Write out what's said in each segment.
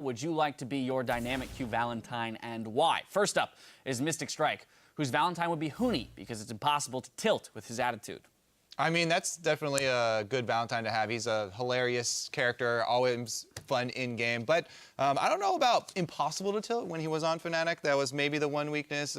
would you like to be your dynamic Q Valentine and why? First up is Mystic Strike, whose Valentine would be Huni because it's impossible to tilt with his attitude. I mean, that's definitely a good Valentine to have. He's a hilarious character, always fun in-game. But I don't know about impossible to tilt when he was on Fnatic. That was maybe the one weakness.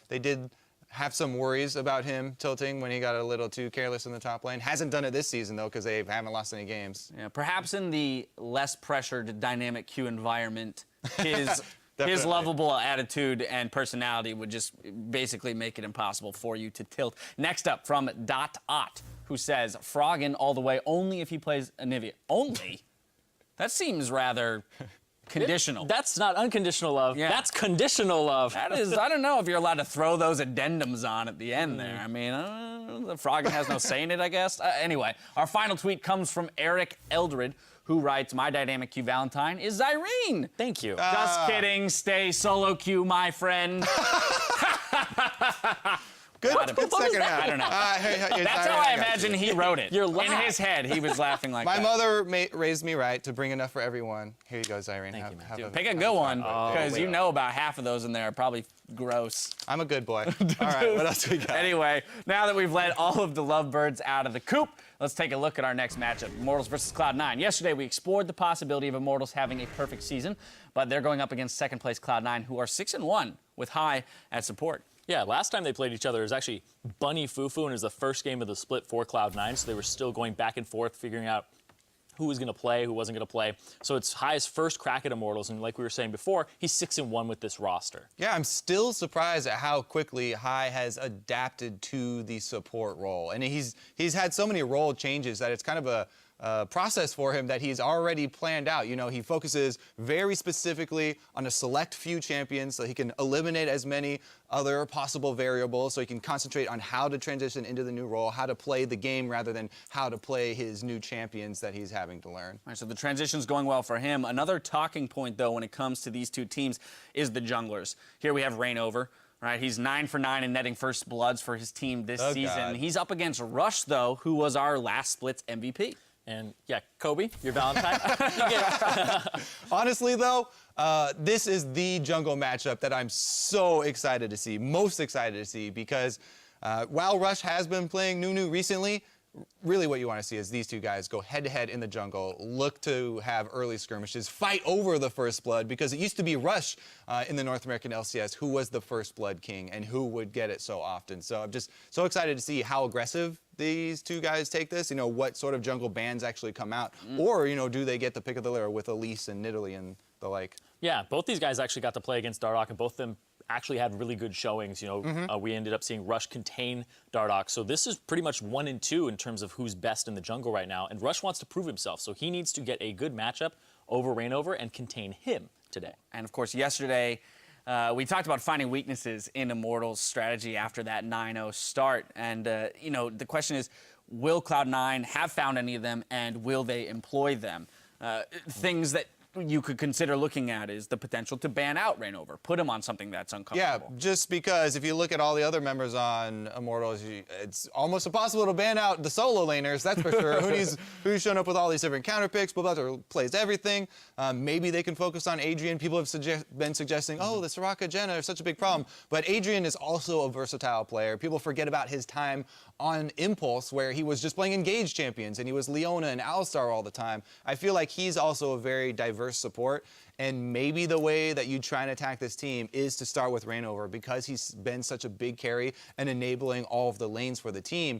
They did have some worries about him tilting when he got a little too careless in the top lane. Hasn't done it this season, though, because they haven't lost any games. Yeah, perhaps in the less pressured dynamic Q environment, his lovable attitude and personality would just basically make it impossible for you to tilt. Next up, from .ot, who says, Froggen all the way only if he plays Anivia. Only? That seems rather conditional. That's not unconditional love. Yeah. That's conditional love. That is, I don't know if you're allowed to throw those addendums on at the end there. I mean, the Froggen has no say in it, I guess. Anyway, our final tweet comes from Eric Eldred, who writes, my dynamic Q Valentine is Irene. Thank you. Just kidding. Stay solo Q, my friend. Good second half. I don't know. That's how I imagine he wrote it. In his head, he was laughing like that. My mother raised me right to bring enough for everyone. Here you go, Irene. Thank you, man. Pick a good one, because you know about half of those in there are probably gross. I'm a good boy. All right, what else we got? Anyway, now that we've let all of the lovebirds out of the coop, let's take a look at our next matchup, Immortals versus Cloud9. Yesterday, we explored the possibility of Immortals having a perfect season, but they're going up against second-place Cloud9, who are 6-1 with High at support. Yeah, last time they played each other, it was actually Bunny Fufu, and it was the first game of the split for Cloud9, so they were still going back and forth, figuring out who was going to play, who wasn't going to play. So it's High's first crack at Immortals, and like we were saying before, he's 6-1 with this roster. Yeah, I'm still surprised at how quickly High has adapted to the support role. And he's had so many role changes that it's kind of a process for him that he's already planned out. You know, he focuses very specifically on a select few champions so he can eliminate as many other possible variables, so he can concentrate on how to transition into the new role, how to play the game rather than how to play his new champions that he's having to learn. All right, so the transition's going well for him. Another talking point, though, when it comes to these two teams is the junglers. Here we have Reignover. Right, he's 9 for 9 in netting first bloods for his team this season. God. He's up against Rush, though, who was our last split's MVP. And yeah, Kobe, your Valentine. Honestly, though, this is the jungle matchup that I'm so excited to see, most excited to see, because while Rush has been playing Nunu recently, really what you want to see is these two guys go head-to-head in the jungle, look to have early skirmishes, fight over the first blood, because it used to be Rush in the North American LCS who was the first blood king and who would get it so often. So I'm just so excited to see how aggressive these two guys take this, you know, what sort of jungle bans actually come out, or, you know, do they get the pick of the litter with Elise and Nidalee and the like. Yeah, both these guys actually got to play against Dardoch, and both of them actually had really good showings. You know, we ended up seeing Rush contain Dardoch. So this is pretty much 1 and 2 in terms of who's best in the jungle right now. And Rush wants to prove himself, so he needs to get a good matchup over Reignover and contain him today. And of course, yesterday, we talked about finding weaknesses in Immortals' strategy after that 9-0 start. And, you know, the question is, will Cloud9 have found any of them, and will they employ them? Things that you could consider looking at is the potential to ban out Reignover, put him on something that's uncomfortable. Yeah, just because if you look at all the other members on Immortals, it's almost impossible to ban out the solo laners, that's for sure. Who's shown up with all these different counter picks, Bulbasaur plays everything. Maybe they can focus on Adrian. People have been suggesting, oh, the Soraka Jenna are such a big problem. But Adrian is also a versatile player. People forget about his time on Impulse, where he was just playing engaged champions, and he was Leona and Alistar all the time. I feel like he's also a very diverse support, and maybe the way that you try and attack this team is to start with Reignover, because he's been such a big carry and enabling all of the lanes for the team.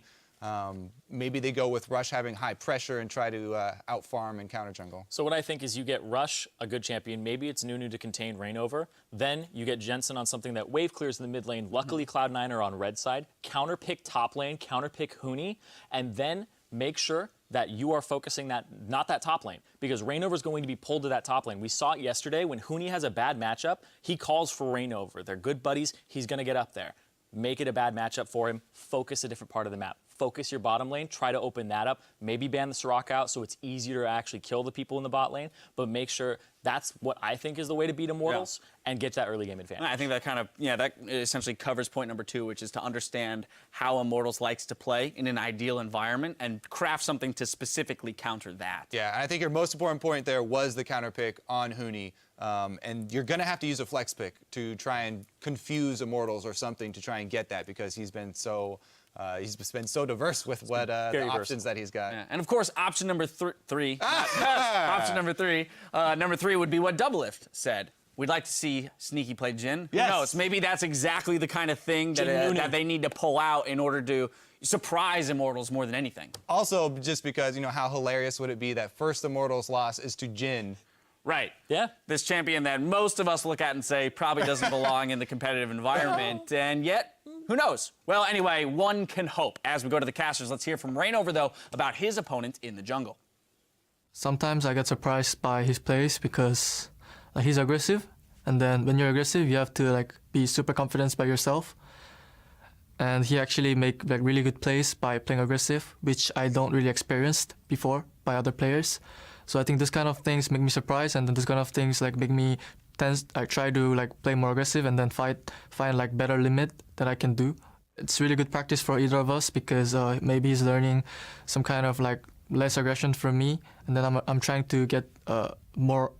Maybe they go with Rush having high pressure and try to out-farm and counter-jungle. So what I think is you get Rush, a good champion. Maybe it's Nunu to contain Reignover. Then you get Jensen on something that wave clears in the mid lane. Luckily, Cloud9 are on red side. Counter-pick top lane, counter-pick Huni, and then make sure that you are focusing not that top lane, because Reignover is going to be pulled to that top lane. We saw it yesterday when Huni has a bad matchup, he calls for Reignover. They're good buddies. He's going to get up there. Make it a bad matchup for him. Focus a different part of the map. focus your bottom lane, try to open that up, maybe ban the Soraka out so it's easier to actually kill the people in the bot lane, but make sure that's what I think is the way to beat Immortals and get that early game advantage. I think that kind of, that essentially covers point number 2, which is to understand how Immortals likes to play in an ideal environment and craft something to specifically counter that. Yeah, and I think your most important point there was the counter pick on Huni. And you're going to have to use a flex pick to try and confuse Immortals or something to try and get that, because he's been so diverse with what the options that he's got. Yeah. And of course, option number three. Option number 3. Number 3 would be what Doublelift said. We'd like to see Sneaky play Jhin. Yes. Who knows? Maybe that's exactly the kind of thing that they need to pull out in order to surprise Immortals more than anything. Also, just because, how hilarious would it be that first Immortals loss is to Jhin. Right. Yeah. This champion that most of us look at and say probably doesn't belong in the competitive environment, and yet, who knows? Well, anyway, one can hope. As we go to the casters, let's hear from Rainover, though, about his opponent in the jungle. Sometimes I get surprised by his plays because he's aggressive, and then when you're aggressive, you have to be super confident by yourself. And he actually make really good plays by playing aggressive, which I don't really experienced before by other players. So I think this kind of things make me surprised, and then this kind of things make me tense. I try to play more aggressive and then find better limit that I can do. It's really good practice for either of us because maybe he's learning some kind of less aggression from me, and then I'm trying to get more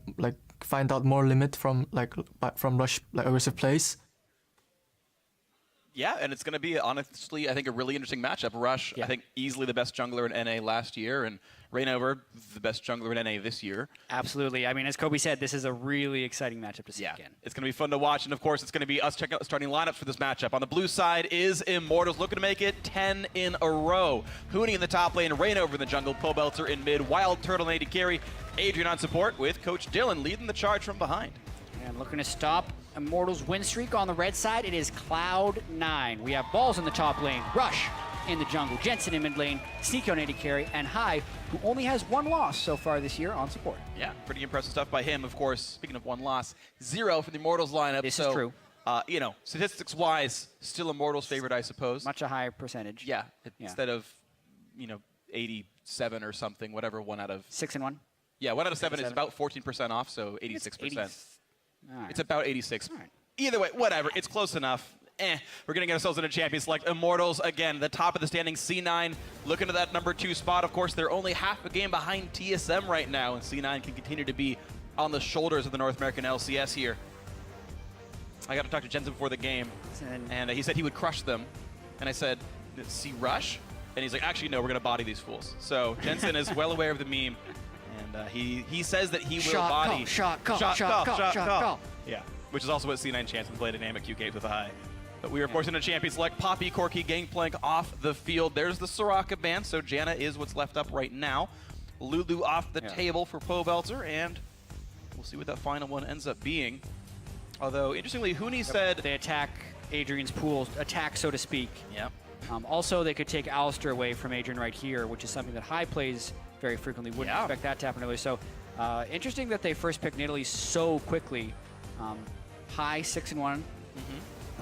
find out more limit from rush aggressive plays. Yeah, and it's going to be, honestly, I think a really interesting matchup. Rush, I think, easily the best jungler in NA last year, and Rainover, the best jungler in NA this year. Absolutely. I mean, as Kobe said, this is a really exciting matchup to see again. It's going to be fun to watch, and of course, it's going to be us checking out the starting lineups for this matchup. On the blue side is Immortals, looking to make it 10 in a row. Huni in the top lane, Rainover in the jungle, Pobelter in mid, Wild Turtle and AD carry, Adrian on support, with Coach Dylan leading the charge from behind. And looking to stop Immortals' win streak on the red side, it is Cloud9. We have Balls in the top lane, Rush in the jungle, Jensen in mid lane, Sneaky on AD carry, and Hai, who only has 1 loss so far this year on support. Yeah, pretty impressive stuff by him. Of course, speaking of 1 loss, 0 for the Immortals lineup. This is true. Statistics-wise, still Immortals' favorite, I suppose. Much a higher percentage. Yeah, instead of, 87 or something, whatever, 1 out of... 6 and 1? Yeah, 1 out of 7 is about 14% off, so 86%. It's about 86. All right. Either way, whatever. It's close enough. We're going to get ourselves into champion select. Immortals, again, the top of the standings. C9 looking to that number 2 spot. Of course, they're only half a game behind TSM right now, and C9 can continue to be on the shoulders of the North American LCS here. I got to talk to Jensen before the game, and he said he would crush them. And I said, see Rush? And he's like, actually, no, we're going to body these fools. So Jensen is well aware of the meme. And he says that he will body. Shot call. Yeah, which is also what C9 chants and play dynamic Q games with a high. But we are, of course, in a champion select. Poppy, Corki, Gangplank off the field. There's the Soraka ban, so Janna is what's left up right now. Lulu off the table for Pobelter, and we'll see what that final one ends up being. Although, interestingly, Huni said... They attack Adrian's pool, attack, so to speak. Yeah. Also, they could take Alistair away from Adrian right here, which is something that Hai plays very frequently. Wouldn't expect that to happen early. So, interesting that they first picked Nidalee so quickly. Hai 6 and 1,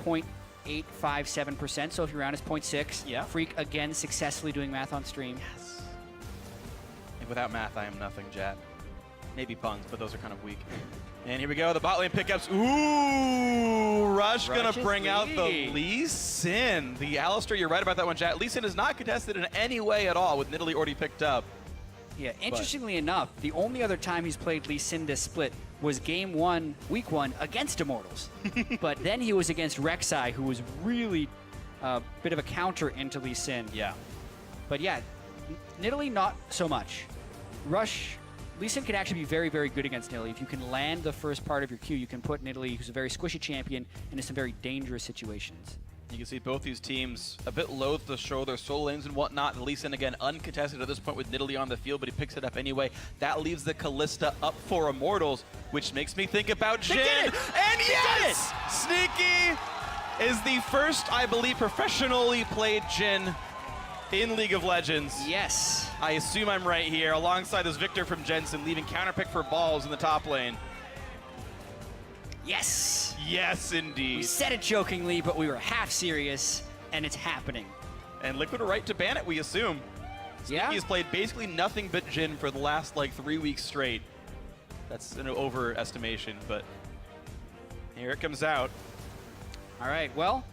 0.857%. So if your round is 0.6. Yeah. Freak again successfully doing math on stream. Yes. And without math, I am nothing, Jat. Maybe puns, but those are kind of weak. And here we go, the bot lane pickups. Ooh, Rush gonna bring out the Lee Sin. The Alistair, you're right about that one, Jat. Lee Sin is not contested in any way at all, with Nidalee already picked up. Yeah, interestingly enough, the only other time he's played Lee Sin this split was game 1, week 1 against Immortals. But then he was against Rek'Sai, who was really a bit of a counter into Lee Sin. Yeah. But yeah, Nidalee not so much. Rush, Lee Sin can actually be very, very good against Nidalee. If you can land the first part of your Q, you can put Nidalee, who's a very squishy champion, into some very dangerous situations. You can see both these teams a bit loath to show their solo lanes and whatnot. Lee Sin, again, uncontested at this point with Nidalee on the field, but he picks it up anyway. That leaves the Kalista up for Immortals, which makes me think about Jhin. And yes! Sneaky is the first, I believe, professionally played Jhin in League of Legends. Yes. I assume I'm right here, alongside this Victor from Jensen, leaving counterpick for Balls in the top lane. Yes. Yes, indeed. We said it jokingly, but we were half serious, and it's happening. And Liquid are right to ban it, we assume. Yeah. He's played basically nothing but Jhin for the last like 3 weeks straight. That's an overestimation, but here it comes out. All right, well,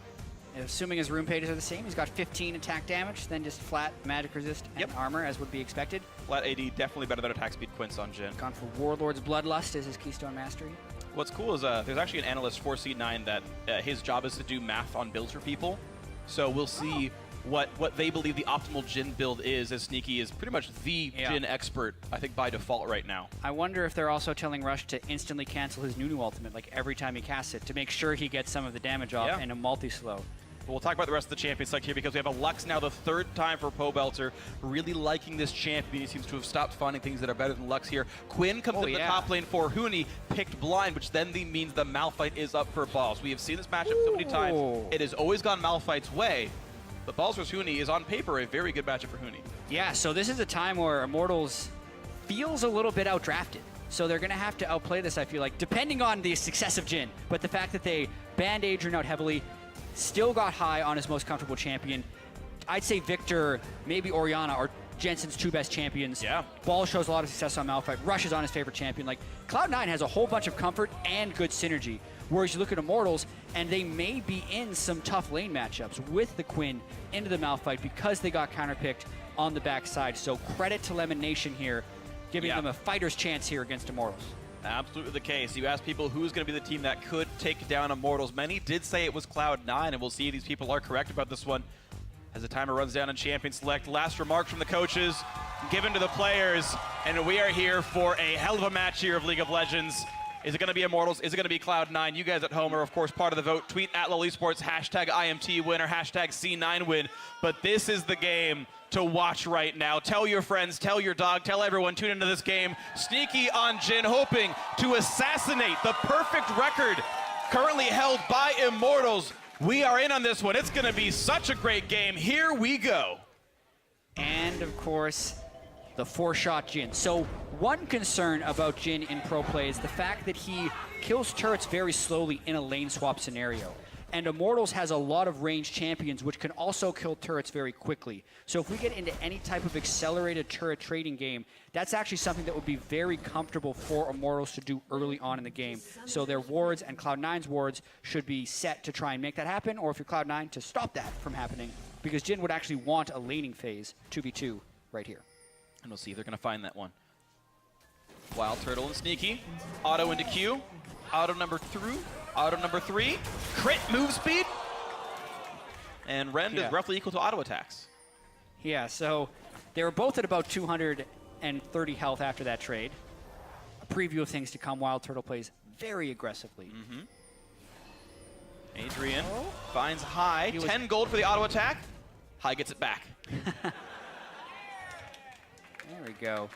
assuming his room pages are the same, he's got 15 attack damage, then just flat magic resist and armor, as would be expected. Flat AD definitely better than attack speed Quince on Jhin. Gone for Warlord's Bloodlust as his Keystone Mastery. What's cool is there's actually an analyst for C9 that his job is to do math on builds for people. So we'll see what they believe the optimal Jhin build is, as Sneaky is pretty much the Jhin expert, I think, by default right now. I wonder if they're also telling Rush to instantly cancel his Nunu ultimate, like every time he casts it, to make sure he gets some of the damage off in a multi-slow. We'll talk about the rest of the champion select here because we have a Lux now, the 3rd time for Pobelter. Really liking this champion. He seems to have stopped finding things that are better than Lux here. Quinn comes in the top lane for Huni, picked blind, which then means the Malphite is up for Balls. We have seen this matchup so many times. It has always gone Malphite's way. But Balls vs. Huni is on paper a very good matchup for Huni. Yeah, so this is a time where Immortals feels a little bit outdrafted. So they're going to have to outplay this, I feel like, depending on the success of Jhin. But the fact that they banned Adrian out heavily, still got high on his most comfortable champion. I'd say Victor, maybe Orianna, are Jensen's 2 best champions. Yeah. Ball shows a lot of success on Malphite. Rush is on his favorite champion. Like, Cloud9 has a whole bunch of comfort and good synergy. Whereas you look at Immortals, and they may be in some tough lane matchups with the Quinn into the Malphite because they got counterpicked on the backside. So credit to Lemon Nation here, giving them a fighter's chance here against Immortals. Absolutely the case. You ask people who's going to be the team that could take down Immortals. Many did say it was Cloud9, and we'll see if these people are correct about this one as the timer runs down in Champion Select. Last remarks from the coaches given to the players, and we are here for a hell of a match here of League of Legends. Is it going to be Immortals? Is it going to be Cloud9? You guys at home are, of course, part of the vote. Tweet at LOL Esports, hashtag IMT win or hashtag C9 win. But this is the game to watch right now. Tell your friends, tell your dog, tell everyone, tune into this game. Sneaky on Jhin, hoping to assassinate the perfect record currently held by Immortals. We are in on this one. It's going to be such a great game. Here we go. And, of course, the 4-shot Jhin. So one concern about Jhin in pro play is the fact that he kills turrets very slowly in a lane swap scenario. And Immortals has a lot of ranged champions which can also kill turrets very quickly. So if we get into any type of accelerated turret trading game, that's actually something that would be very comfortable for Immortals to do early on in the game. So their wards and Cloud9's wards should be set to try and make that happen, or if you're Cloud9, to stop that from happening, because Jhin would actually want a laning phase 2v2 right here. And we'll see if they're going to find that one. Wild Turtle and Sneaky. Auto into Q. Auto number 3. Crit move speed. And Rend is roughly equal to auto attacks. Yeah, so they were both at about 230 health after that trade. A preview of things to come. Wild Turtle plays very aggressively. Adrian finds High. 10 gold for the auto attack. High gets it back. There we go.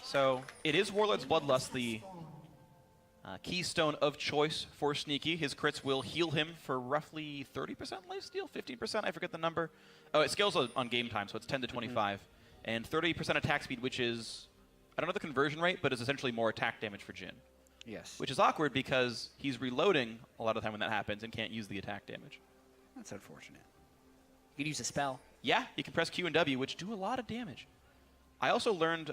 So it is Warlord's Bloodlust, the keystone of choice for Sneaky. His crits will heal him for roughly 30% lifesteal, 15%, I forget the number. Oh, it scales on game time, so it's 10 to 25. And 30% attack speed, which is, I don't know the conversion rate, but is essentially more attack damage for Jhin. Yes. Which is awkward because he's reloading a lot of the time when that happens and can't use the attack damage. That's unfortunate. You could use a spell. Yeah, you can press Q and W, which do a lot of damage. I also learned...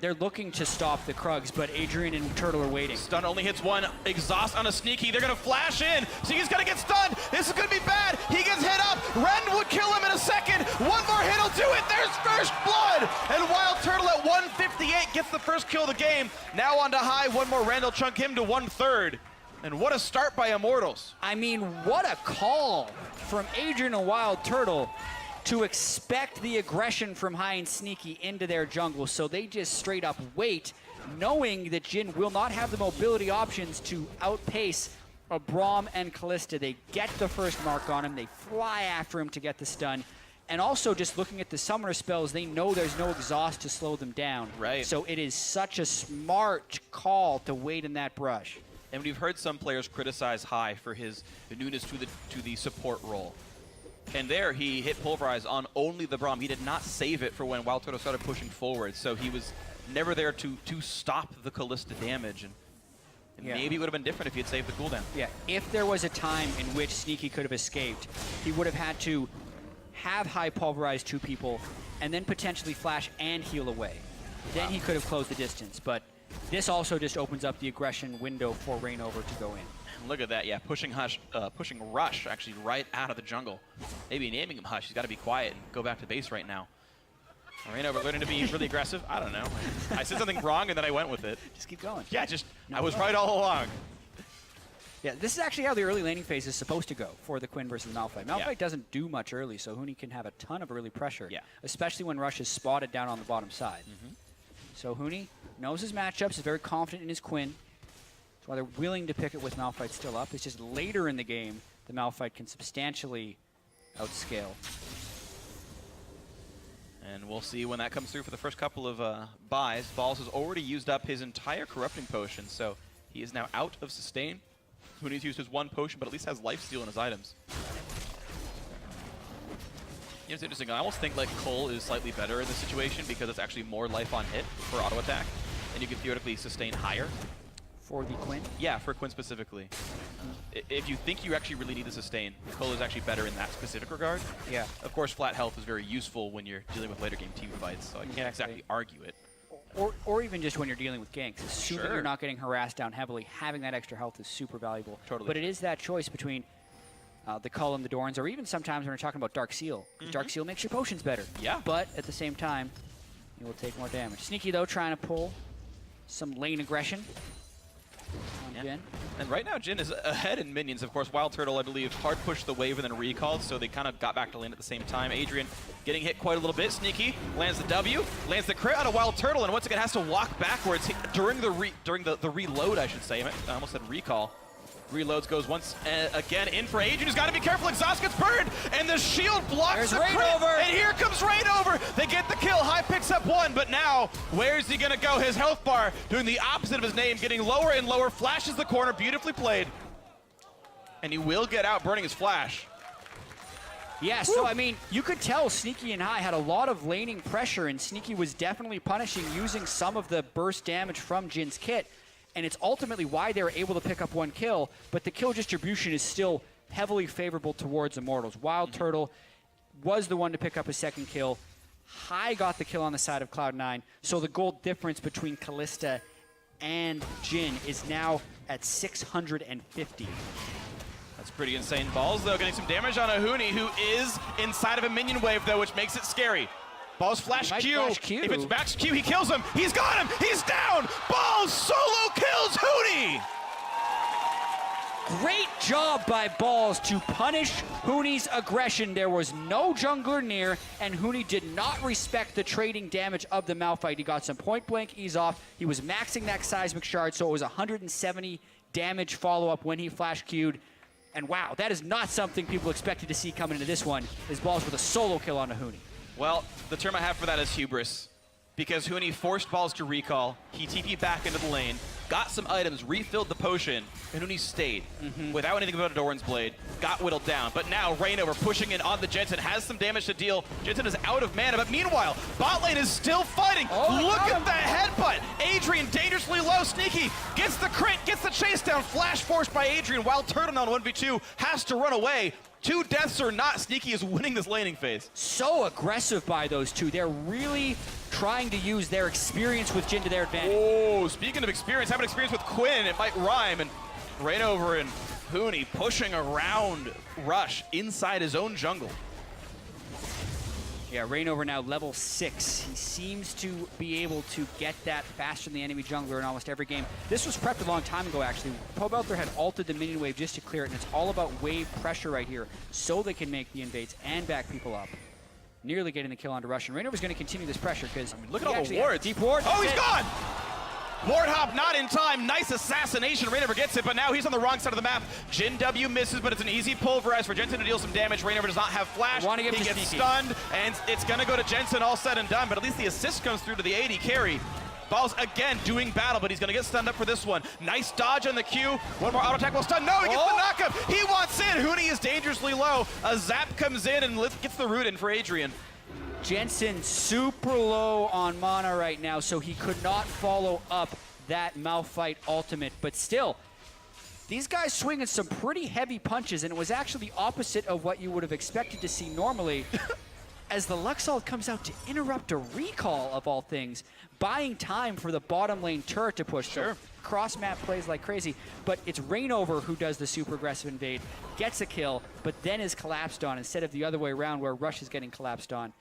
They're looking to stop the Krugs, but Adrian and Turtle are waiting. Stun only hits one. Exhaust on a Sneaky. They're going to flash in. Sneaky's going to get stunned. This is going to be bad. He gets hit up. Rend would kill him in a second. One more hit will do it. There's first blood. And Wild Turtle at 158 gets the first kill of the game. Now on to High. One more Rend will chunk him to 1/3. And what a start by Immortals. I mean, what a call from Adrian and Wild Turtle to expect the aggression from High and Sneaky into their jungle. So they just straight up wait, knowing that Jhin will not have the mobility options to outpace a Braum and Kalista. They get the first mark on him. They fly after him to get the stun. And also just looking at the summoner spells, they know there's no exhaust to slow them down. Right. So it is such a smart call to wait in that brush. And we've heard some players criticize High for his newness to the support role. And there, he hit Pulverize on only the Braum. He did not save it for when Wild Turtle started pushing forward. So he was never there to stop the Kalista damage. And maybe it would have been different if he had saved the cooldown. Yeah, if there was a time in which Sneaky could have escaped, he would have had to have high pulverize 2 people, and then potentially flash and heal away. Then he could have closed the distance, but this also just opens up the aggression window for Rainover to go in. Look at that, yeah, pushing Rush actually right out of the jungle. Maybe naming him Hush. He's got to be quiet and go back to base right now. Rainover learning to be really aggressive. I don't know. I said something wrong and then I went with it. Just keep going. Yeah, I was right all along. Yeah, this is actually how the early laning phase is supposed to go for the Quinn versus Malphite. Malphite doesn't do much early, so Huni can have a ton of early pressure, especially when Rush is spotted down on the bottom side. So Huni knows his matchups, is very confident in his Quinn. That's why they're willing to pick it with Malphite still up. It's just later in the game the Malphite can substantially outscale. And we'll see when that comes through for the first couple of buys. Balls has already used up his entire corrupting potion, so he is now out of sustain. Huni's used his 1 potion, but at least has lifesteal in his items. You know, it's interesting. I almost think like Cole is slightly better in this situation because it's actually more life on hit for auto attack, and you can theoretically sustain higher. For the Quinn? Yeah, for Quinn specifically. If you think you actually really need to sustain, Cole is actually better in that specific regard. Yeah. Of course, flat health is very useful when you're dealing with later game team fights, so I can't exactly argue it. Or even just when you're dealing with ganks. Assuming you're not getting harassed down heavily, having that extra health is super valuable. Totally. But it is that choice between the Cull and the Dorns, or even sometimes when we're talking about Dark Seal. Dark Seal makes your potions better. Yeah. But at the same time, you will take more damage. Sneaky, though, trying to pull some lane aggression on Jin. And right now, Jin is ahead in minions. Of course, Wild Turtle, I believe, hard pushed the wave and then recalled, so they kind of got back to lane at the same time. Adrian getting hit quite a little bit. Sneaky lands the W, lands the crit on a Wild Turtle, and once again has to walk backwards during the reload, I should say. I almost said recall. Reloads goes once again in for Adrian. He's got to be careful. Exhaust gets burned, and the shield blocks the crit. And here comes Rainover. They get the kill. High picks up 1, but now where is he going to go? His health bar doing the opposite of his name, getting lower and lower. Flashes the corner, beautifully played, and he will get out, burning his flash. Yeah, so I mean, you could tell Sneaky and High had a lot of laning pressure, and Sneaky was definitely punishing using some of the burst damage from Jin's kit. And it's ultimately why they were able to pick up 1 kill, but the kill distribution is still heavily favorable towards Immortals. Wild Turtle was the one to pick up a 2nd kill. High got the kill on the side of Cloud9, so the gold difference between Kalista and Jin is now at 650. That's pretty insane. Balls, though, getting some damage on a Huni, who is inside of a minion wave, though, which makes it scary. Balls flash Q. If it's max Q, he kills him. He's got him. He's down. Balls solo kills Huni. Great job by Balls to punish Huni's aggression. There was no jungler near, and Huni did not respect the trading damage of the Malphite. He got some point-blank ease off. He was maxing that seismic shard, so it was 170 damage follow-up when he flash Q'd. And wow, that is not something people expected to see coming into this one, is Balls with a solo kill on a Huni. Well, the term I have for that is hubris, because Huni forced Balls to recall. He TP'd back into the lane, got some items, refilled the potion, and Huni stayed without anything but a Doran's Blade, got whittled down. But now Rainover pushing in on the Jensen, has some damage to deal. Jensen is out of mana, but meanwhile, bot lane is still fighting. Look at the headbutt. Adrian dangerously low. Sneaky gets the crit, gets the chase down. Flash forced by Adrian, while Turtle on 1v2 has to run away. 2 deaths or not, Sneaky is winning this laning phase. So aggressive by those two. They're really trying to use their experience with Jin to their advantage. Oh, speaking of experience, having experience with Quinn, it might rhyme. And Rainover and Huni pushing around Rush inside his own jungle. Yeah, Rainover now level 6. He seems to be able to get that faster than the enemy jungler in almost every game. This was prepped a long time ago, actually. Pobelter had ulted the minion wave just to clear it, and it's all about wave pressure right here, so they can make the invades and back people up. Nearly getting the kill onto Rush, and Rainover's going to continue this pressure, because look at all the wards. Deep ward. Oh, he's gone! Ward hop not in time. Nice assassination. Rainover gets it, but now he's on the wrong side of the map. Jin W misses, but it's an easy pulverize for Jensen to deal some damage. Rainover does not have flash. He gets stunned, and it's going to go to Jensen all said and done, but at least the assist comes through to the AD carry. Balls again doing battle, but he's going to get stunned up for this one. Nice dodge on the Q. One more auto attack will stun. No, he gets the knockup. He wants in. Huni is dangerously low. A zap comes in and gets the root in for Adrian. Jensen super low on mana right now, so he could not follow up that Malphite ultimate, but still, These guys swinging some pretty heavy punches, and it was actually the opposite of what you would have expected to see normally. As the Luxalt comes out to interrupt a recall of all things, buying time for the bottom lane turret to push. Sure. So cross map plays like crazy, but it's Rainover who does the super aggressive invade, gets a kill, but then is collapsed on instead of the other way around where Rush is getting collapsed on.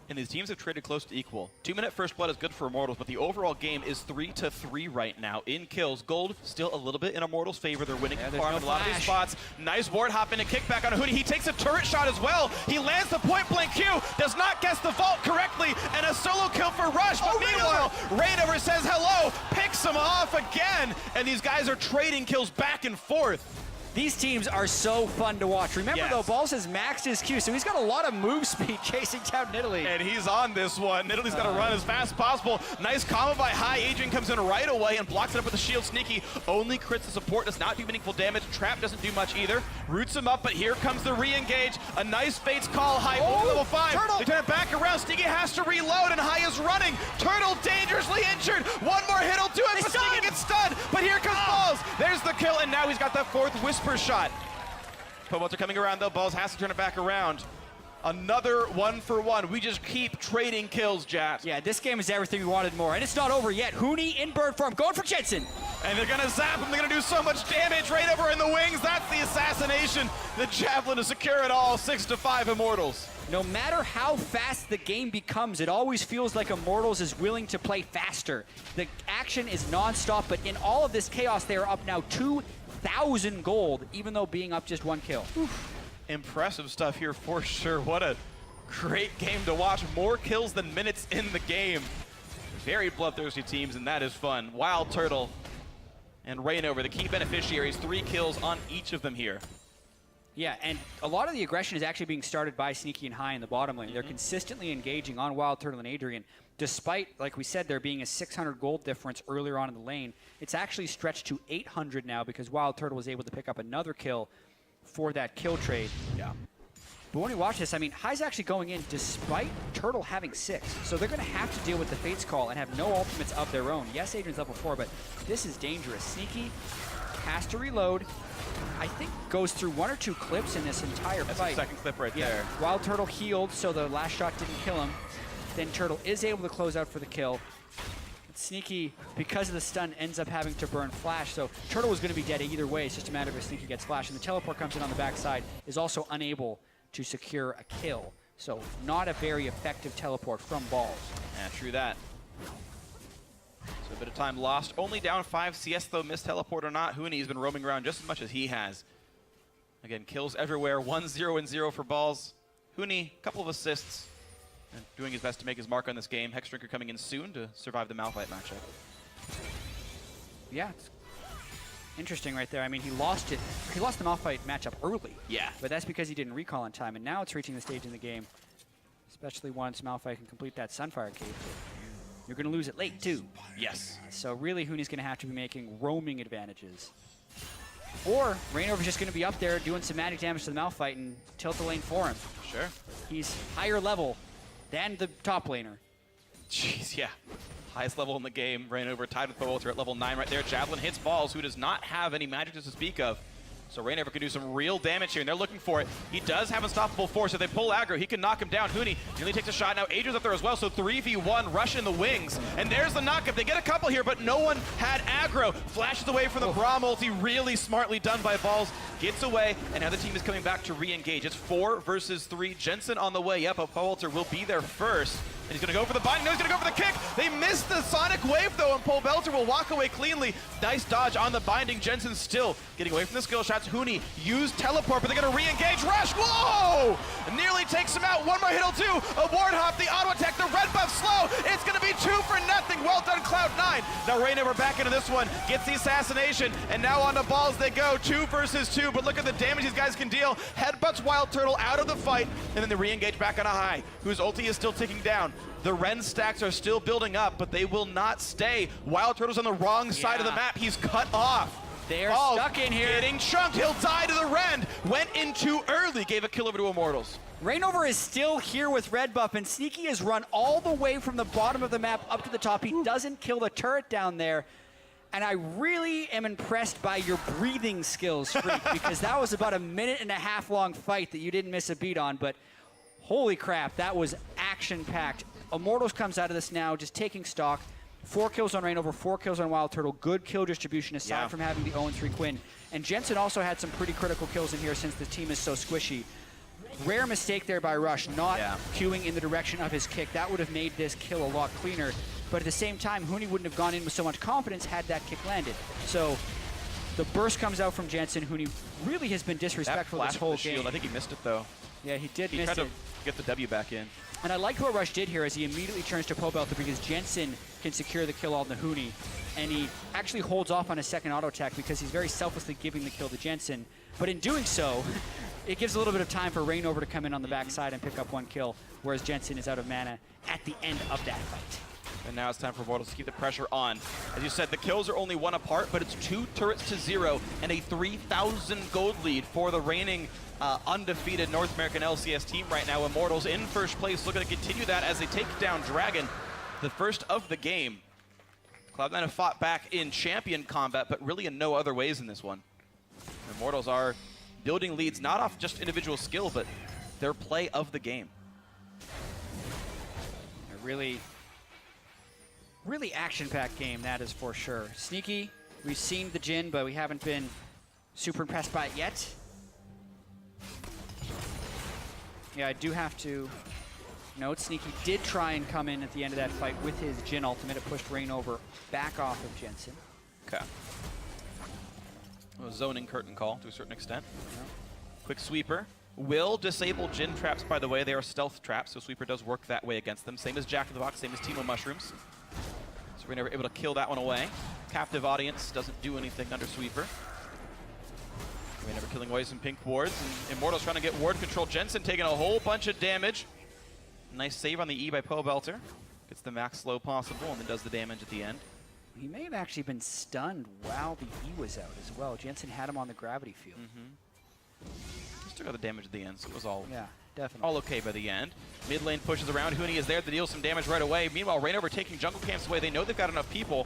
And these teams have traded close to equal. 2-minute first blood is good for Immortals, but the overall game is 3-3 right now in kills. Gold still a little bit in Immortals' favor. They're winning Yeah, the farm no in a lot of these flash. spots. Nice ward hop and a kickback on Huni. He takes a turret shot as well. He lands the point blank Q, does not guess the vault correctly, and a solo kill for Rush. But meanwhile, Rainover says hello, picks him off again, and these guys are trading kills back and forth. These teams are so fun to watch. Remember, Yes. though, Balls has maxed his Q, so he's got a lot of move speed chasing down Nidalee. And he's on this one. Nidalee's got to run as fast as possible. Nice combo by High. Adrian comes in right away and blocks it up with a shield. Sneaky only crits the support, does not do meaningful damage. Trap doesn't do much either. Roots him up, but here comes the re-engage. A nice Fates call. High only level 5. Turtle. They turn it back around. Sneaky has to reload, and High is running. Turtle dangerously injured. One more hit will do it, but Sneaky gets stunned. But here comes Balls. There's the kill, and now he's got that 4th Whisper shot. Pobots are coming around though. Balls has to turn it back around. Another 1-for-1. We just keep trading kills, Jat. Yeah, this game is everything we wanted more, and it's not over yet. Huni in bird form, going for Jensen. And they're gonna zap him. They're gonna do so much damage right over in the wings. That's the assassination. The javelin to secure it all. 6-5 Immortals. No matter how fast the game becomes, it always feels like Immortals is willing to play faster. The action is non-stop, but in all of this chaos, they are up now 2,000 gold, even though being up just 1 kill. Impressive stuff here for sure. What a great game to watch. More kills than minutes in the game. Very bloodthirsty teams, and that is fun. Wild Turtle and Rainover, the key beneficiaries, 3 kills on each of them here. Yeah, and a lot of the aggression is actually being started by Sneaky and High in the bottom lane. They're consistently engaging on Wild Turtle and Adrian. Despite, like we said, there being a 600 gold difference earlier on in the lane, it's actually stretched to 800 now because Wild Turtle was able to pick up another kill for that kill trade. Yeah. But when we watch this, I mean, High's actually going in despite Turtle having 6. So they're going to have to deal with the Fates call and have no ultimates of their own. Yes, Adrian's level 4, but this is dangerous. Sneaky has to reload. I think goes through 1 or 2 clips in this entire That's fight. the second clip right there. Wild Turtle healed, so the last shot didn't kill him. Then Turtle is able to close out for the kill. Sneaky, because of the stun, ends up having to burn Flash, so Turtle was going to be dead either way. It's just a matter of if Sneaky gets Flash. And the teleport comes in on the backside, is also unable to secure a kill. So not a very effective teleport from Balls. Yeah, true that. So a bit of time lost. Only down 5 CS though, missed teleport or not. Huni's been roaming around just as much as he has. Again, kills everywhere. 1-0-0 for Balls. Huni, couple of assists. And doing his best to make his mark on this game. Hexdrinker coming in soon to survive the Malphite matchup. Yeah, it's interesting right there. I mean, he lost it. He lost the Malphite matchup early. Yeah. But that's because he didn't recall in time, and now it's reaching the stage in the game, especially once Malphite can complete that Sunfire Cave. You're going to lose it late, too. Yes. So really, Huni's going to have to be making roaming advantages. Or Rainover's just going to be up there doing some magic damage to the Malphite and tilt the lane for him. Sure. He's higher level than the top laner. Jeez, yeah. Highest level in the game. Rainover tied with Pobots at level 9 right there. Javelin hits Balls, who does not have any magic to speak of. So Rainover can do some real damage here, and they're looking for it. He does have unstoppable force. If they pull aggro, he can knock him down. Huni nearly takes a shot. Now Adrian's up there as well, so 3v1, rush in the wings. And there's the knockup. They get a couple here, but no one had aggro. Flashes away from the Braum ulti. Really smartly done by Balls. Gets away, and now the team is coming back to re-engage. It's 4 versus 3. Jensen on the way up. Powalter will be there first. And he's going to go for the bind. No, he's going to go for the kick. They missed the Sonic Wave, though, and Pobelter will walk away cleanly. Nice dodge on the binding. Jensen still getting away from the skill shots. Huni used teleport, but they're going to re-engage. Rush! Whoa! Nearly takes him out. One more hit will do. A ward hop, the auto attack, the red buff slow. It's going to be 2 for nothing. Well done, Cloud9. Now Rainover back into this one. Gets the assassination, and now on the Balls they go. 2 versus 2, but look at the damage these guys can deal. Headbutts Wild Turtle out of the fight, and then the re-engage back on a High, whose ulti is still ticking down. The Ren stacks are still building up, but they will not stay. Wild Turtle's on the wrong side of the map. He's cut off. They're stuck in here. Getting chunked. He'll die to the Ren. Went in too early. Gave a kill over to Immortals. Rainover is still here with red buff, and Sneaky has run all the way from the bottom of the map up to the top. He doesn't kill the turret down there. And I really am impressed by your breathing skills, Freak, because that was about a 1.5-minute long fight that you didn't miss a beat on, but holy crap, that was action-packed. Immortals comes out of this now just taking stock. 4 kills on Reignover, 4 kills on Wild Turtle. Good kill distribution aside from having the 0-3 Quinn. And Jensen also had some pretty critical kills in here since the team is so squishy. Rare mistake there by Rush, not queuing in the direction of his kick. That would have made this kill a lot cleaner. But at the same time, Huni wouldn't have gone in with so much confidence had that kick landed. So the burst comes out from Jensen. Huni really has been disrespectful this whole game. I think he missed it, though. Yeah, he did miss it. He tried to get the W back in. And I like what Rush did here as he immediately turns to Pobelter because Jensen can secure the kill on the Huni. And he actually holds off on a second auto attack because he's very selflessly giving the kill to Jensen. But in doing so, it gives a little bit of time for Reignover to come in on the backside and pick up 1 kill, whereas Jensen is out of mana at the end of that fight. And now it's time for Immortals to keep the pressure on. As you said, the kills are only 1 apart, but it's 2 turrets to 0 and a 3,000 gold lead for the reigning undefeated North American LCS team right now. Immortals in first place, looking to continue that as they take down Dragon, the first of the game. Cloud9 have fought back in champion combat, but really in no other ways in this one. Immortals are building leads, not off just individual skill, but their play of the game. A really action-packed game, that is for sure. Sneaky, we've seen the Jhin, but we haven't been super impressed by it yet. Yeah, I do have to note, Sneaky did try and come in at the end of that fight with his Jhin ultimate. It pushed Reignover back off of Jensen. Okay. A zoning curtain call to a certain extent. Quick sweeper. Will disable Jhin traps, by the way. They are stealth traps, so sweeper does work that way against them. Same as Jack in the Box, same as Timo Mushrooms. So we're never able to kill that one away. Captive audience doesn't do anything under sweeper. We're never killing away some pink wards. And Immortals trying to get ward control. Jensen taking a whole bunch of damage. Nice save on the E by Pobelter. Gets the max slow possible and then does the damage at the end. He may have actually been stunned while the E was out as well. Jensen had him on the gravity field. He still got the damage at the end, so it was all definitely all okay by the end. Mid lane pushes around. Huni is there to deal some damage right away. Meanwhile, Reignover taking jungle camps away. They know they've got enough people.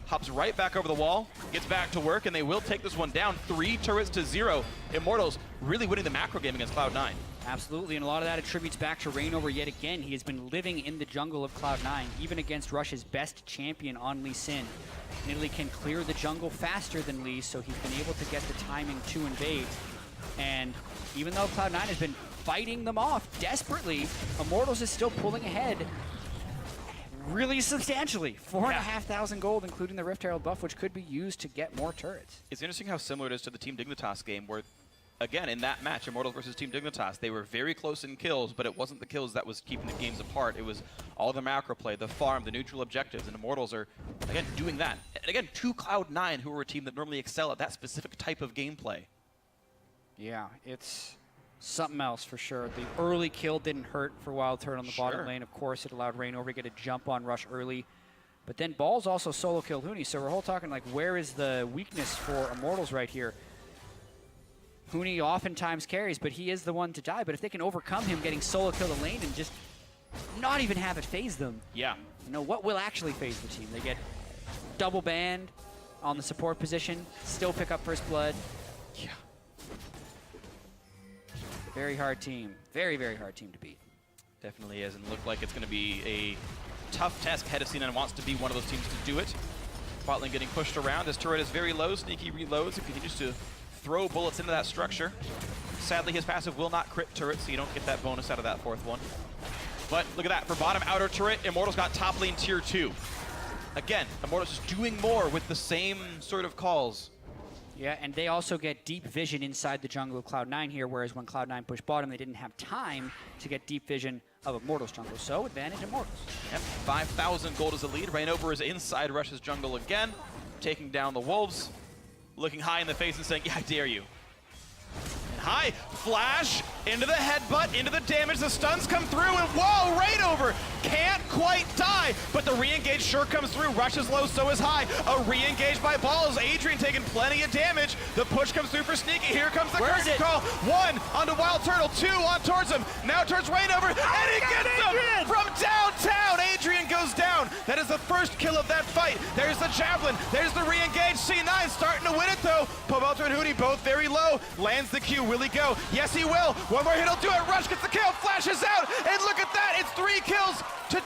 Hops right back over the wall, gets back to work, and they will take this one down. 3 turrets to 0. Immortals really winning the macro game against Cloud9. Absolutely, and a lot of that attributes back to Reignover yet again. He has been living in the jungle of Cloud9, even against Rush's best champion on Lee Sin. Nidalee can clear the jungle faster than Lee, so he's been able to get the timing to invade. And even though Cloud9 has been fighting them off desperately, Immortals is still pulling ahead really substantially. 4,500 gold, including the Rift Herald buff, which could be used to get more turrets. It's interesting how similar it is to the Team Dignitas game, where, again, in that match, Immortals versus Team Dignitas, they were very close in kills, but it wasn't the kills that was keeping the games apart. It was all the macro play, the farm, the neutral objectives, and Immortals are, again, doing that. And again, to Cloud9, who are a team that normally excel at that specific type of gameplay. Yeah, it's something else for sure. The early kill didn't hurt for Wild Turtle on the bottom lane. Of course, it allowed Reignover to get a jump on Rush early. But then Balls also solo killed Huni, so we're all talking like, where is the weakness for Immortals right here? Huni oftentimes carries, but he is the one to die. But if they can overcome him getting solo kill the lane and just not even have it phase them, you know, what will actually phase the team? They get double banned on the support position, still pick up first blood. Yeah. Very hard team. Very, very hard team to beat. Definitely is, and looked like it's going to be a tough task. Head of C9 wants to be one of those teams to do it. Bot lane getting pushed around. His turret is very low. Sneaky reloads and continues to throw bullets into that structure. Sadly, his passive will not crit turret, so you don't get that bonus out of that 4th one. But look at that. For bottom outer turret, Immortals got top lane tier 2. Again, Immortals is doing more with the same sort of calls. Yeah, and they also get deep vision inside the jungle of Cloud9 here, whereas when Cloud9 pushed bottom, they didn't have time to get deep vision of Immortals jungle. So, advantage Immortals. Yep, 5,000 gold is the lead. Reignover is inside Rush's jungle again, taking down the Wolves, looking high in the face and saying, yeah, I dare you. High flash into the headbutt, into the damage. The stuns come through, and whoa, Reignover can't quite die, but the re-engage sure comes through. Rush is low, so is High. A re-engage by Balls. Adrian taking plenty of damage. The push comes through for Sneaky. Here comes the curtain call. 1 onto Wild Turtle, 2 on towards him. Now towards Reignover, and he gets him from downtown. Adrian goes down. That is the first kill of that fight. There's the javelin. There's the re-engage. C9 starting to win it though. Pobelter and Huni both very low. Lands the Q. Will he go? Yes, he will. One more hit will do it. Rush gets the kill. Flashes out. And look at that. It's 3 kills to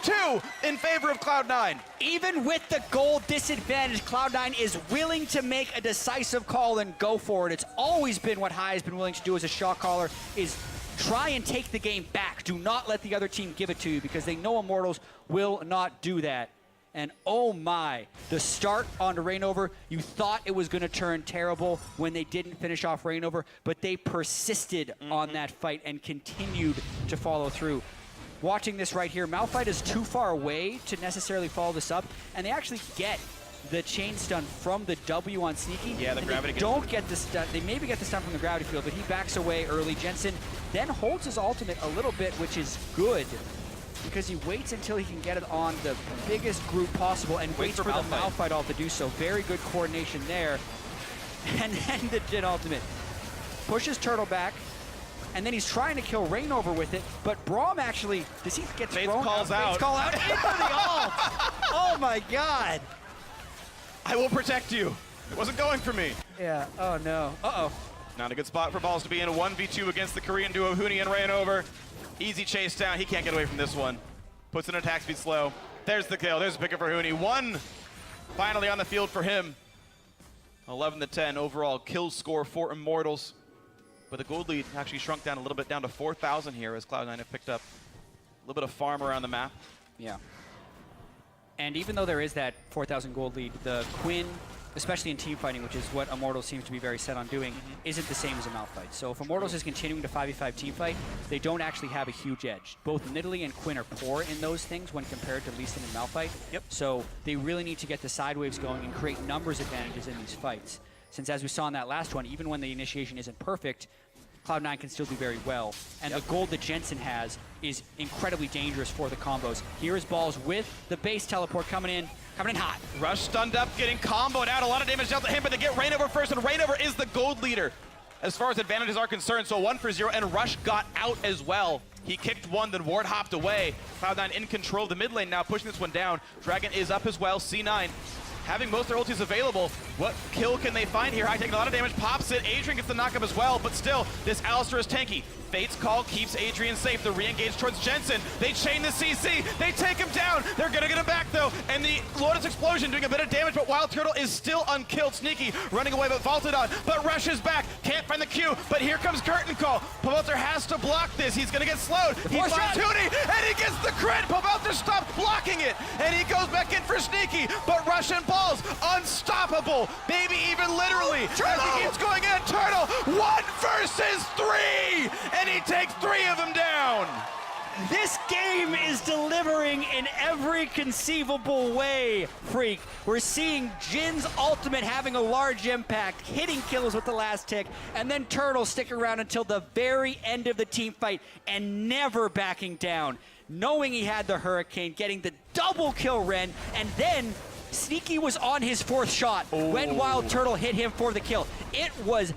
2 in favor of Cloud9. Even with the goal disadvantage, Cloud9 is willing to make a decisive call and go for it. It's always been what High has been willing to do as a shot caller, is try and take the game back. Do not let the other team give it to you, because they know Immortals will not do that. And oh my, the start on Reignover, you thought it was going to turn terrible when they didn't finish off Reignover, but they persisted on that fight and continued to follow through. Watching this right here, Malphite is too far away to necessarily follow this up, and they actually get the chain stun from the W on Sneaky. Yeah, the gravity they don't get the stun. They maybe get the stun from the gravity field, but he backs away early. Jensen then holds his ultimate a little bit, which is good, because he waits until he can get it on the biggest group possible and waits for the Malphite ult to do so. Very good coordination there. And then the Jin ultimate pushes Turtle back, and then he's trying to kill Reignover with it, but Braum actually, does he get Fates thrown? calls out. Fates call out into the ult. Oh my God. I will protect you. It wasn't going for me. Yeah, oh no. Uh-oh. Not a good spot for Balls to be in. A 1v2 against the Korean duo, Huni and Reignover. Easy chase down. He can't get away from this one. Puts in attack speed slow. There's the kill. There's a picker for Huni. 1 finally on the field for him. 11-10 overall kill score for Immortals. But the gold lead actually shrunk down a little bit, down to 4,000 here, as Cloud9 have picked up a little bit of farm around the map. Yeah. And even though there is that 4,000 gold lead, the Quinn, especially in team fighting, which is what Immortals seems to be very set on doing, isn't the same as a Malphite. So if Immortals is continuing to 5v5 team fight, they don't actually have a huge edge. Both Nidalee and Quinn are poor in those things when compared to Lee Sin and Malphite. Yep. So they really need to get the side waves going and create numbers advantages in these fights. Since as we saw in that last one, even when the initiation isn't perfect, Cloud9 can still do very well. And the gold that Jensen has is incredibly dangerous for the combos. Here is Balls with the base teleport coming in hot. Rush stunned up, getting comboed out. A lot of damage dealt to him, but they get Reignover first, and Reignover is the gold leader as far as advantages are concerned. So 1 for 0, and Rush got out as well. He kicked one, then Ward hopped away. Cloud9 in control of the mid lane now, pushing this one down. Dragon is up as well. C9 having most of their ultis available. What kill can they find here? High taking a lot of damage, pops it. Adrian gets the knock up as well, but still, this Alistar is tanky. Fate's call keeps Adrian safe. The re-engage towards Jensen. They chain the CC. They take him down. They're gonna get him back though. And the Lotus Explosion doing a bit of damage, but Wild Turtle is still unkilled. Sneaky running away, but vaulted on. But Rush is back. Can't find the Q, but here comes Curtain Call. Pobelter has to block this. He's gonna get slowed. He finds Huni, and he gets the crit. Pobelter stopped blocking it, and he goes back in for Sneaky. But Rush and Balls, unstoppable. Maybe even literally. As he keeps going in, Turtle, 1 versus 3. And he takes 3 of them down. This game is delivering in every conceivable way, Freak. We're seeing Jin's ultimate having a large impact, hitting kills with the last tick, and then Turtle sticking around until the very end of the team fight and never backing down. Knowing he had the Hurricane, getting the double kill Ren, and then Sneaky was on his 4th shot when Wild Turtle hit him for the kill. It was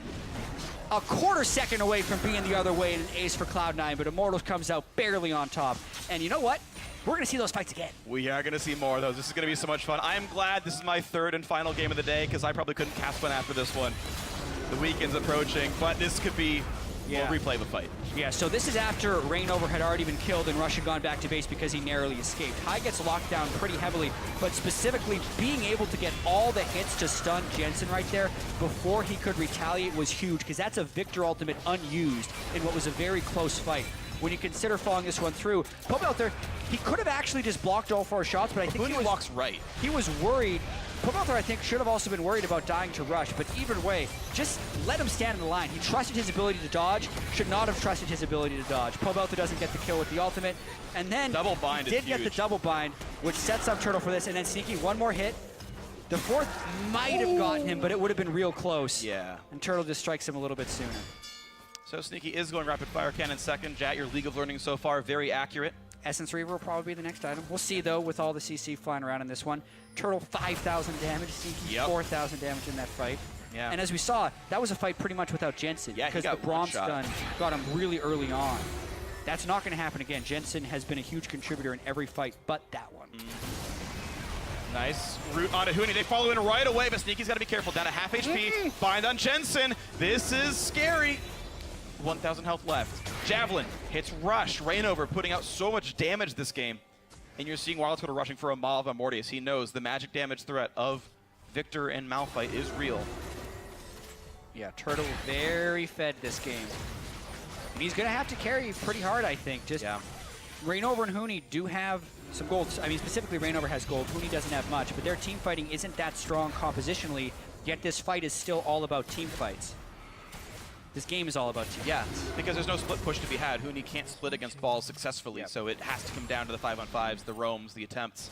a quarter second away from being the other way in an ace for Cloud9, but Immortals comes out barely on top. And you know what? We're going to see those fights again. We are going to see more of those. This is going to be so much fun. I am glad this is my 3rd and final game of the day, because I probably couldn't cast one after this one. The weekend's approaching, but this could be, we'll replay the fight. Yeah, so this is after Reignover had already been killed and Rush had gone back to base because he narrowly escaped. High gets locked down pretty heavily, but specifically being able to get all the hits to stun Jensen right there before he could retaliate was huge, because that's a Victor ultimate unused in what was a very close fight. When you consider following this one through, Pobelter, he could have actually just blocked all 4 shots, but I think he blocks right. He was worried. Pobelter, I think, should have also been worried about dying to Rush, but either way, just let him stand in the line. He trusted his ability to dodge, should not have trusted his ability to dodge. Pobelter doesn't get the kill with the ultimate, and then double bind he did get the double bind, which sets up Turtle for this, and then Sneaky, 1 more hit. The 4th might have gotten him, but it would have been real close. Yeah. And Turtle just strikes him a little bit sooner. So Sneaky is going rapid fire cannon second. Jat, your League of Learning so far, very accurate. Essence Reaver will probably be the next item. We'll see, though, with all the CC flying around in this one. Turtle, 5,000 damage. Sneaky, 4,000 damage in that fight. Yeah. And as we saw, that was a fight pretty much without Jensen. Yeah, because the Braum stun got him really early on. That's not going to happen again. Jensen has been a huge contributor in every fight but that one. Nice root onto Huni. They follow in right away, but Sneaky's got to be careful. Down to half HP. Bind on Jensen. This is scary. 1,000 health left. Javelin hits Rush. Rainover putting out so much damage this game. And you're seeing Wild Turtle rushing for a Maw of Immortals. He knows the magic damage threat of Victor and Malphite is real. Yeah, Turtle very fed this game. And he's going to have to carry pretty hard, I think. Just Rainover and Huni do have some gold. I mean, specifically Rainover has gold. Huni doesn't have much, but their team fighting isn't that strong compositionally, yet this fight is still all about team fights. This game is all about team fights. Because there's no split push to be had. Huni can't split against balls successfully, so it has to come down to the 5-on-5s, the roams, the attempts.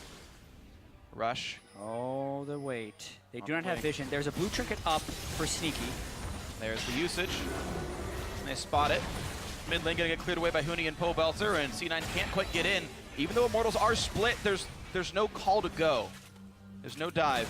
Rush. Oh, the wait. They do not have vision. There's a blue trinket up for Sneaky. There's the usage. And they spot it. Mid lane gonna get cleared away by Huni and Pobelter, and C9 can't quite get in. Even though Immortals are split, there's no call to go. There's no dive.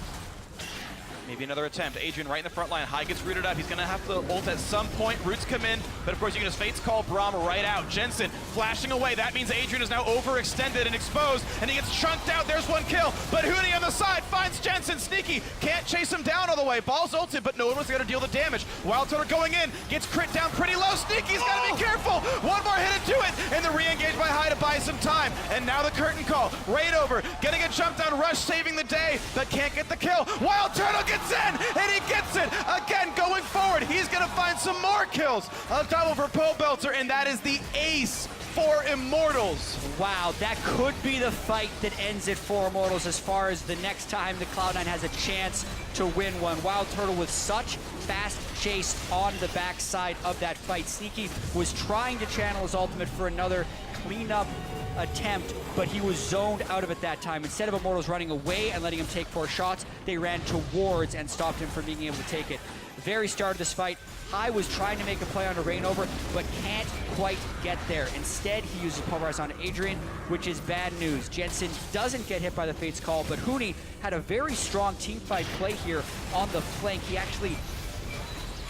Maybe another attempt. Adrian right in the front line. High gets rooted up. He's going to have to ult at some point. Roots come in, but of course you can just Fate's Call Braum right out. Jensen flashing away. That means Adrian is now overextended and exposed, and he gets chunked out. There's one kill, but Huni on the side finds Jensen. Sneaky can't chase him down all the way. Ball's ulted, but no one was going to deal the damage. Wild Turtle going in, gets crit down pretty low. Sneaky's got to be careful. One more hit into it, and the re-engage by High to buy some time. And now the curtain call. Rainover getting a jump down. Rush saving the day, but can't get the kill. Wild Turtle gets in, and he gets it again. Going forward, he's gonna find some more kills. A double for Pobelter, and that is the ace for Immortals. Wow, that could be the fight that ends it for Immortals as far as the next time the Cloud9 has a chance to win one. Wild Turtle with such fast chase on the backside of that fight. Sneaky was trying to channel his ultimate for another cleanup attempt, but he was zoned out of it that time. Instead of Immortals running away and letting him take 4 shots, they ran towards and stopped him from being able to take it. Very start of this fight, High was trying to make a play on a Rainover, but can't quite get there. Instead, he uses Pulverize on Adrian, which is bad news. Jensen doesn't get hit by the Fate's Call, but Huni had a very strong team fight play here on the flank. He actually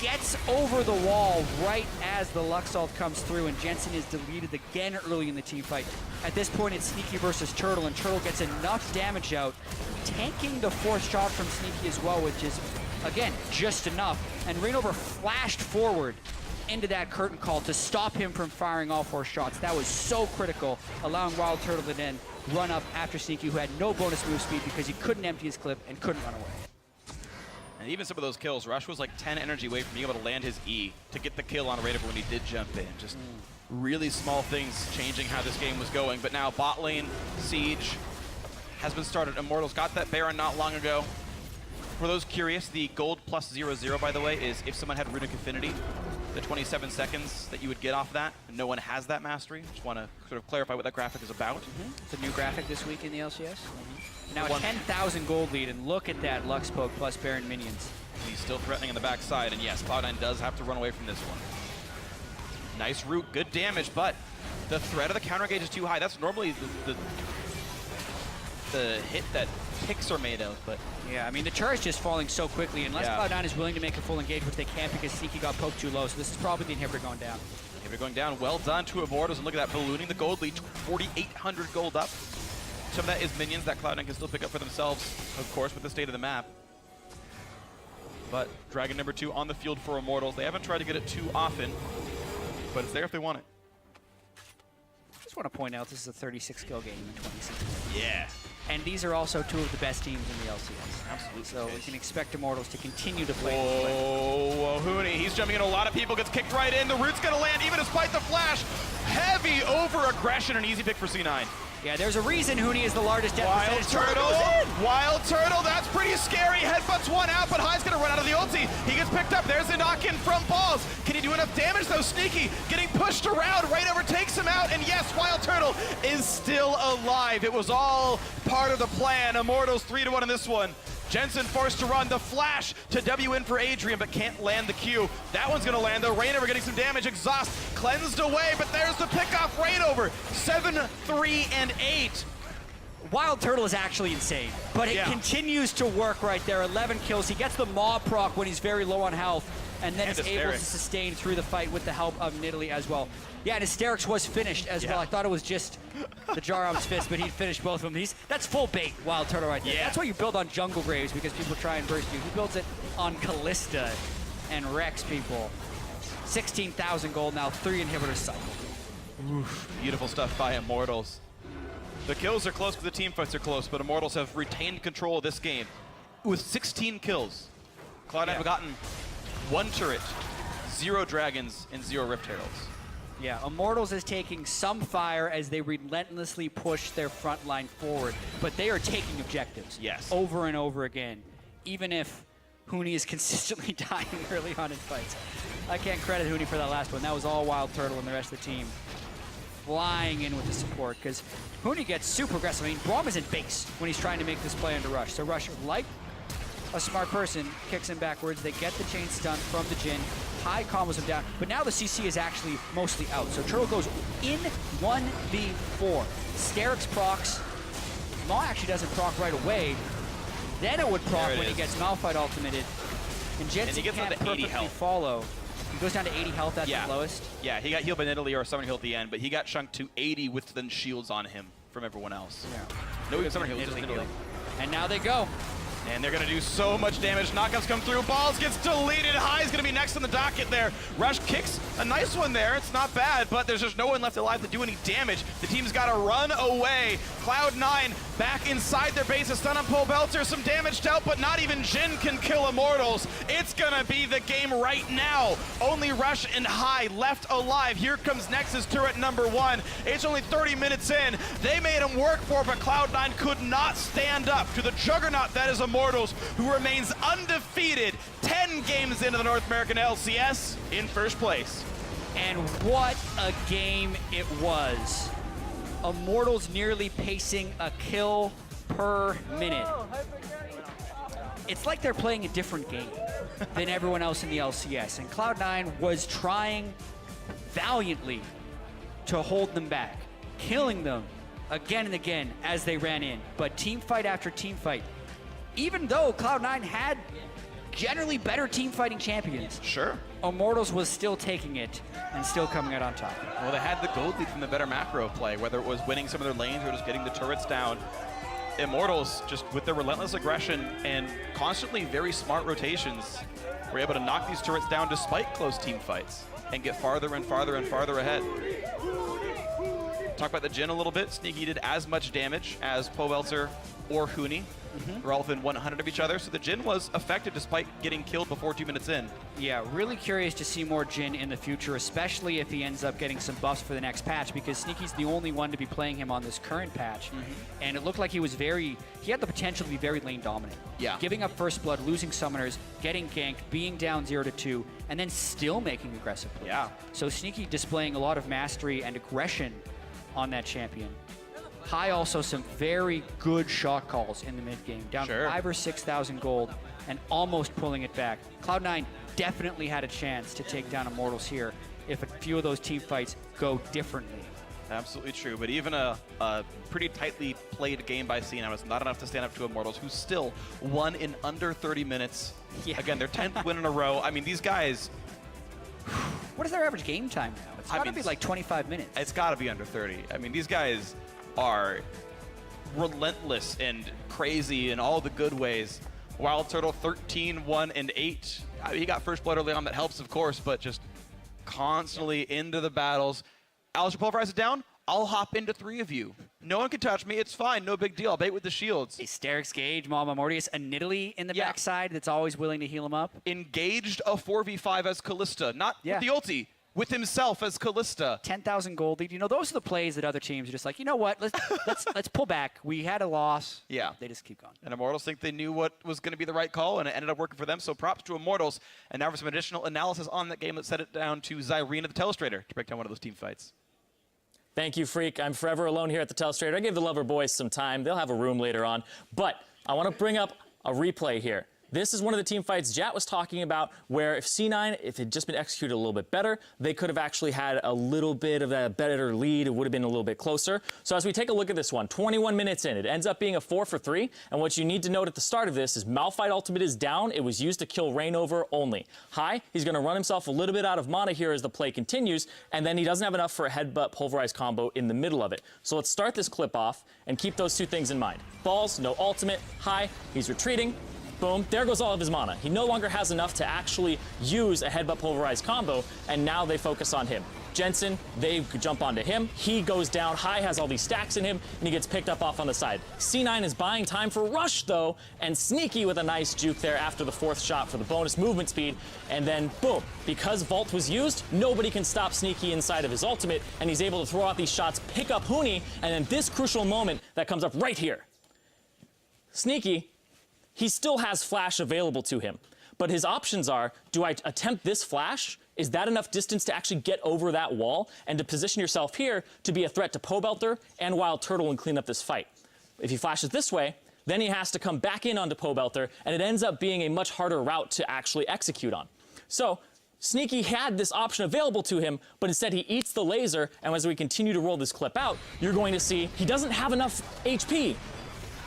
gets over the wall right as the Luxalt comes through, and Jensen is deleted again early in the team fight. At this point, it's Sneaky versus Turtle, and Turtle gets enough damage out, tanking the 4th shot from Sneaky as well, which is, again, just enough. And Rainover flashed forward into that curtain call to stop him from firing all 4 shots. That was so critical, allowing Wild Turtle to then run up after Sneaky, who had no bonus move speed because he couldn't empty his clip and couldn't run away. And even some of those kills, Rush was like 10 energy away from being able to land his E to get the kill on Rainover when he did jump in. Just really small things changing how this game was going. But now bot lane siege has been started. Immortals got that Baron not long ago. For those curious, the gold plus 0-0, by the way, is if someone had Runic Affinity, the 27 seconds that you would get off that, and no one has that mastery. Just want to sort of clarify what that graphic is about. It's a new graphic this week in the LCS. Now a 10,000 gold lead, and look at that Lux Poke plus Baron minions. And he's still threatening on the backside, and yes, Cloud9 does have to run away from this one. Nice root, good damage, but the threat of the counter gauge is too high. That's normally the hit that picks are made of, but... Yeah, I mean, the turret's just falling so quickly, unless Cloud9 is willing to make a full engage, which they can't because Sneaky got poked too low, so this is probably the inhibitor going down. Inhibitor going down, well done to Immortals, and look at that, ballooning the gold lead, 4,800 gold up. Some of that is minions that Cloud9 can still pick up for themselves, of course, with the state of the map. But Dragon number 2 on the field for Immortals. They haven't tried to get it too often, but it's there if they want it. I just want to point out this is a 36-kill game in 2016. Yeah. And these are also 2 of the best teams in the LCS. Absolutely. So we can expect Immortals to continue to play. Whoa, Huni, he's jumping into a lot of people, gets kicked right in. The root's gonna land even despite the flash. Heavy over-aggression, an easy pick for C9. Yeah, there's a reason Huni is the largest death Wild percentage. Turtle, Wild Turtle, that's pretty scary. Headbutts one out, but High's gonna run out of the ulti. He gets picked up, there's the knock-in from Balls. Can he do enough damage though? Sneaky getting pushed around, Rainover takes him out, and yes, Wild Turtle is still alive. It was all part of the plan. Immortals 3-1 in this one. Jensen forced to run, the flash to W in for Adrian, but can't land the Q. That one's gonna land though. Rainover getting some damage, exhaust cleansed away, but there's the pick off Rainover. 7, 3, and 8. Wild Turtle is actually insane, but it continues to work right there. 11 kills. He gets the Maw proc when he's very low on health, and then is able to sustain through the fight with the help of Nidalee as well. Yeah, and Hysterix was finished as well. I thought it was just the Jarom's fist, but he'd finished both of them. That's full bait, Wild Turtle right there. That's why you build on Jungle Graves, because people try and burst you. He builds it on Callista and wrecks people. 16,000 gold now, 3 inhibitors cycled. Oof, beautiful stuff by Immortals. The kills are close because the team fights are close, but Immortals have retained control of this game. With 16 kills, Cloud9 have gotten 1 turret, 0 dragons, and 0 Rift Heralds. Yeah, Immortals is taking some fire as they relentlessly push their front line forward, but they are taking objectives over and over again, even if Huni is consistently dying early on in fights. I can't credit Huni for that last one. That was all Wild Turtle and the rest of the team flying in with the support, because Huni gets super aggressive. I mean, Braum is in base when he's trying to make this play into Rush. So Rush, like a smart person, kicks him backwards. They get the chain stun from the Jhin. High combos him down, but now the CC is actually mostly out. So Turtle goes in 1v4. Hysterix procs. Maw actually doesn't proc right away. Then it would proc when he gets Malphite ultimated. And Jensen can't perfectly follow. He goes down to 80 health at the lowest. Yeah, he got healed by Nidalee or Summoner Heal at the end, but he got chunked to 80 with then shields on him from everyone else. No, he got Summoner Heal, just Nidalee. And now they go. And they're going to do so much damage. Knockouts come through. Balls gets deleted. High's going to be next on the docket there. Rush kicks a nice one there. It's not bad, but there's just no one left alive to do any damage. The team's got to run away. Cloud9 back inside their base. A stun on Pobelter. Some damage dealt, but not even Jhin can kill Immortals. It's going to be the game right now. Only Rush and High left alive. Here comes Nexus turret number 1. It's only 30 minutes in. They made him work for it, but Cloud9 could not stand up to the juggernaut that is Immortals, who remains undefeated 10 games into the North American LCS in first place. And what a game it was. Immortals nearly pacing a kill per minute. It's like they're playing a different game than everyone else in the LCS. And Cloud9 was trying valiantly to hold them back, killing them again and again as they ran in. But team fight after team fight, even though Cloud9 had generally better team fighting champions, Immortals was still taking it and still coming out on top. Well, they had the gold lead from the better macro play, whether it was winning some of their lanes or just getting the turrets down. Immortals, just with their relentless aggression and constantly very smart rotations, were able to knock these turrets down despite close team fights and get farther and farther and farther ahead. Talk about the Jhin a little bit. Sneaky did as much damage as Pobelter or Huni. They're all within 100 of each other, so the Jhin was effective despite getting killed before 2 minutes in. Yeah, really curious to see more Jhin in the future, especially if he ends up getting some buffs for the next patch, because Sneaky's the only one to be playing him on this current patch. And it looked like he had the potential to be very lane dominant. Yeah. Giving up first blood, losing summoners, getting ganked, being down 0-2, and then still making aggressive plays. Yeah. So Sneaky displaying a lot of mastery and aggression on that champion. High also some very good shot calls in the mid game, down 5,000 or 6,000 gold and almost pulling it back. Cloud9 definitely had a chance to take down Immortals here if a few of those team fights go differently. Absolutely true, but even a pretty tightly played game by C9 was not enough to stand up to Immortals, who still won in under 30 minutes. Again, their 10th win in a row. I mean, these guys... What is their average game time now? It's got to be like 25 minutes. It's got to be under 30. I mean, these guys are relentless and crazy in all the good ways. Wild Turtle 13-1-8. He got first blood early on, that helps of course, but just constantly into the battles. Alistair pulverizes down. I'll hop into 3 of you. No one can touch me. It's fine. No big deal. I'll bait with the shields. Hysterix, Gage, Mama Mortius, a Nidalee in the backside that's always willing to heal him up. Engaged a 4v5 as Callista. Not with the ulti. With himself as Callista. 10,000 gold lead. You know, those are the plays that other teams are just like, you know what, let's pull back. We had a loss. Yeah. They just keep going. And Immortals think they knew what was going to be the right call, and it ended up working for them. So props to Immortals. And now for some additional analysis on that game, let's set it down to Zyrina, the Telestrator, to break down one of those team fights. Thank you, Freak. I'm forever alone here at the Telestrator. I gave the Lover Boys some time. They'll have a room later on. But I want to bring up a replay here. This is one of the team fights Jat was talking about where if C9, if it had just been executed a little bit better, they could have actually had a little bit of a better lead. It would have been a little bit closer. So as we take a look at this one, 21 minutes in, it ends up being a 4 for 3. And what you need to note at the start of this is Malphite ultimate is down. It was used to kill Reignover only. High, he's going to run himself a little bit out of mana here as the play continues, and then he doesn't have enough for a headbutt pulverize combo in the middle of it. So let's start this clip off and keep those two things in mind. Balls, no ultimate. High, he's retreating. Boom, there goes all of his mana. He no longer has enough to actually use a headbutt pulverize combo, and now they focus on him. Jensen, they jump onto him. He goes down. High has all these stacks in him, and he gets picked up off on the side. C9 is buying time for Rush, though, and Sneaky with a nice juke there after the 4th shot for the bonus movement speed. And then, boom, because Vault was used, nobody can stop Sneaky inside of his ultimate, and he's able to throw out these shots, pick up Huni, and then this crucial moment that comes up right here. Sneaky, he still has flash available to him, but his options are, do I attempt this flash? Is that enough distance to actually get over that wall and to position yourself here to be a threat to Pobelter and Wild Turtle and clean up this fight? If he flashes this way, then he has to come back in onto Pobelter, and it ends up being a much harder route to actually execute on. So Sneaky had this option available to him, but instead he eats the laser, and as we continue to roll this clip out, you're going to see he doesn't have enough HP.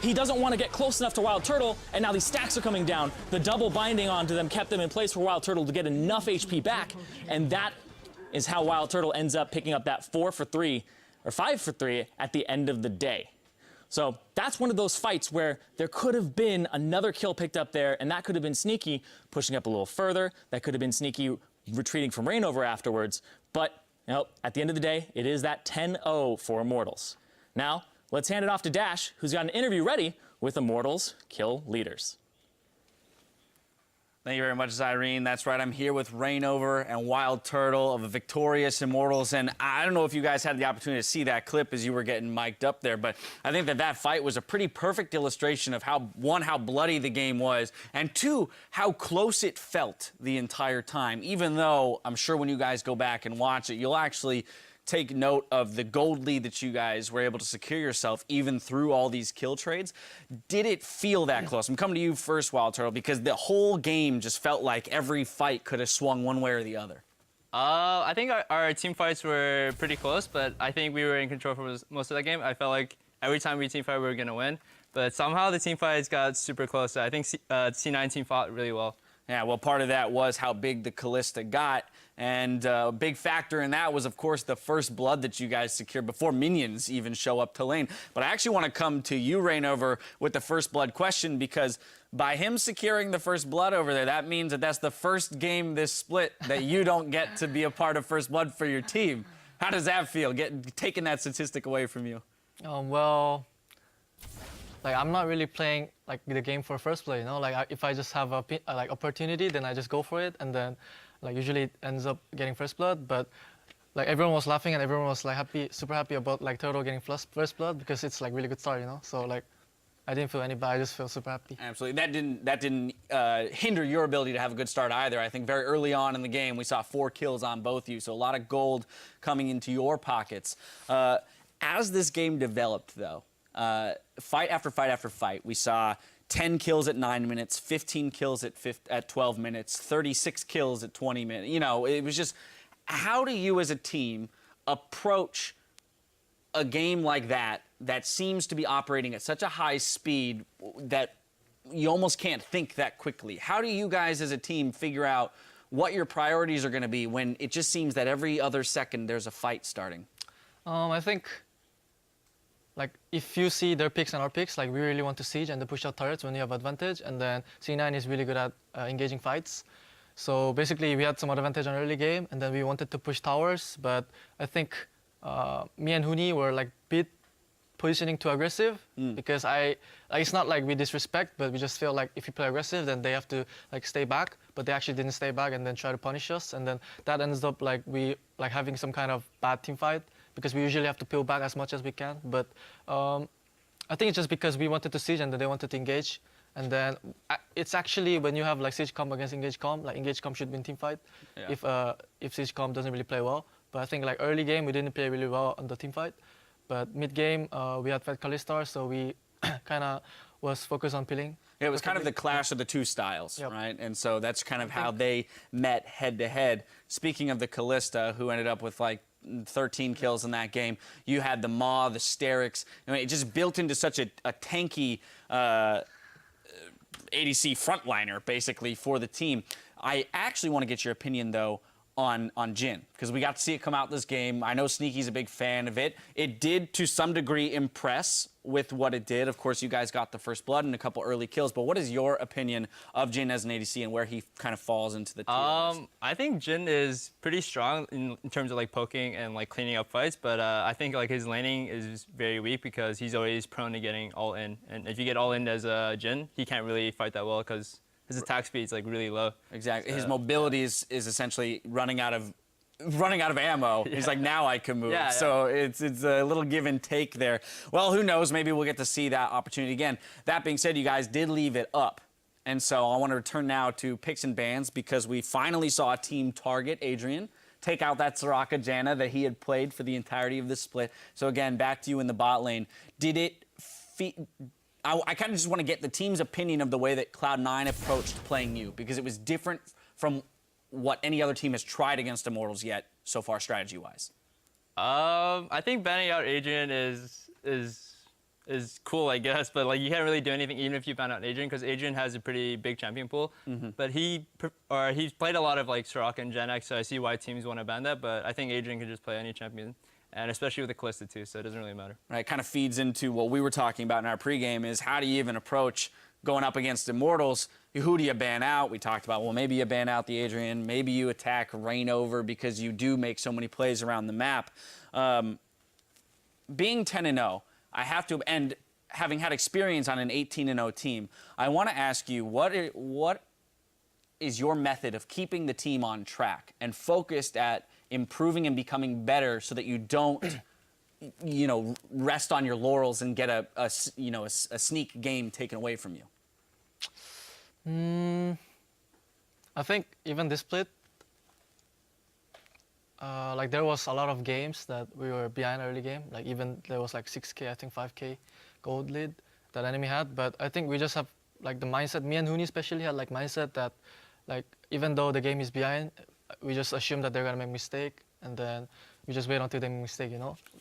He doesn't want to get close enough to Wild Turtle, and now these stacks are coming down. The double binding onto them kept them in place for Wild Turtle to get enough HP back, and that is how Wild Turtle ends up picking up that 4 for 3, or 5 for 3 at the end of the day. So that's one of those fights where there could have been another kill picked up there, and that could have been Sneaky pushing up a little further. That could have been Sneaky retreating from Reignover afterwards. But, you know, at the end of the day, it is that 10-0 for Immortals. Now, let's hand it off to Dash, who's got an interview ready with Immortals Kill Leaders. Thank you very much, Zyrene. That's right, I'm here with Reignover and Wild Turtle of the victorious Immortals, and I don't know if you guys had the opportunity to see that clip as you were getting mic'd up there, but I think that fight was a pretty perfect illustration of how, one, how bloody the game was, and two, how close it felt the entire time, even though I'm sure when you guys go back and watch it, you'll actually take note of the gold lead that you guys were able to secure yourself even through all these kill trades. Did it feel that close? I'm coming to you first, Wild Turtle, because the whole game just felt like every fight could have swung one way or the other. I think our team fights were pretty close, but I think we were in control for most of the game. I felt like every time we team fight, we were going to win. But somehow the team fights got super close. I think C9 team fought really well. Yeah, well, part of that was how big the Callista got. And a big factor in that was, of course, the first blood that you guys secured before minions even show up to lane. But I actually want to come to you, Reignover, with the first blood question, because by him securing the first blood over there, that means that that's the first game this split that you don't get to be a part of first blood for your team. How does that feel, taking that statistic away from you? Well, like I'm not really playing like the game for first play, you know. Like if I just have a like opportunity, then I just go for it, and then like usually it ends up getting first blood. But like everyone was laughing and everyone was like super happy about like Turtle getting first blood because it's like really good start, you know. So like I didn't feel any bad. I just feel super happy. Absolutely. That didn't hinder your ability to have a good start either. I think very early on in the game we saw 4 kills on both of you, so a lot of gold coming into your pockets. As this game developed, though, fight after fight after fight, we saw 10 kills at 9 minutes, 15 kills at 12 minutes, 36 kills at 20 minutes. You know, it was just, how do you as a team approach a game like that that seems to be operating at such a high speed that you almost can't think that quickly? How do you guys as a team figure out what your priorities are going to be when it just seems that every other second there's a fight starting? I think like if you see their picks and our picks, like we really want to siege and to push out turrets when you have advantage, and then C9 is really good at engaging fights. So basically we had some advantage on early game, and then we wanted to push towers, but I think me and Huni were like bit positioning too aggressive because it's not like we disrespect, but we just feel like if you play aggressive, then they have to like stay back, but they actually didn't stay back and then try to punish us, and then that ends up like we like having some kind of bad team fight because we usually have to peel back as much as we can. But I think it's just because we wanted to siege and then they wanted to engage, and then it's actually when you have like siege comp against engage comp, like engage comp should win team fight if siege comp doesn't really play well. But I think like early game we didn't play really well on the team fight. But mid game, we had Fed Kalistar, so we kind of was focused on peeling. It was kind of the clash of the two styles, right? And so that's kind of how they met head to head. Speaking of the Callista, who ended up with like 13 kills in that game, you had the Maw, the Sterix. I mean, it just built into such a tanky ADC frontliner, basically, for the team. I actually want to get your opinion, though, on Jhin, because we got to see it come out this game. I know Sneaky's a big fan of it. It did, to some degree, impress with what it did. Of course, you guys got the first blood and a couple early kills, but what is your opinion of Jhin as an ADC and where he kind of falls into the tier? I think Jhin is pretty strong in terms of like poking and like cleaning up fights, but I think like his laning is very weak because he's always prone to getting all in. And if you get all in as a Jhin, he can't really fight that well because his attack speed is like really low. Exactly. His mobility is essentially running out of ammo. He's like, now I can move. So it's a little give and take there. Well, who knows? Maybe we'll get to see that opportunity again. That being said, you guys did leave it up. And so I want to return now to picks and bans because we finally saw a team target Adrian, take out that Soraka Janna that he had played for the entirety of this split. So again, back to you in the bot lane. Did it I kind of just want to get the team's opinion of the way that Cloud9 approached playing you, because it was different from what any other team has tried against Immortals yet so far, strategy-wise. I think banning out Adrian is cool, I guess, but like you can't really do anything even if you ban out Adrian, because Adrian has a pretty big champion pool. But he's played a lot of like Soraka and Gen X, so I see why teams want to ban that. But I think Adrian can just play any champion. And especially with the Callista too, so it doesn't really matter. Right, it kind of feeds into what we were talking about in our pregame is how do you even approach going up against Immortals? Who do you ban out? We talked about, well, maybe you ban out the Adrian, maybe you attack Reignover because you do make so many plays around the map. Being 10-0, I have to, and having had experience on an 18-0 team, I want to ask you, what is your method of keeping the team on track and focused at improving and becoming better so that you don't, rest on your laurels and get a sneak game taken away from you? I think even this split, like there was a lot of games that we were behind early game. Like even there was like 6K, I think 5K gold lead that enemy had. But I think we just have like the mindset, me and Huni especially had like mindset that like even though the game is behind, we just assume that they're gonna make mistake, and then we just wait until they make mistake,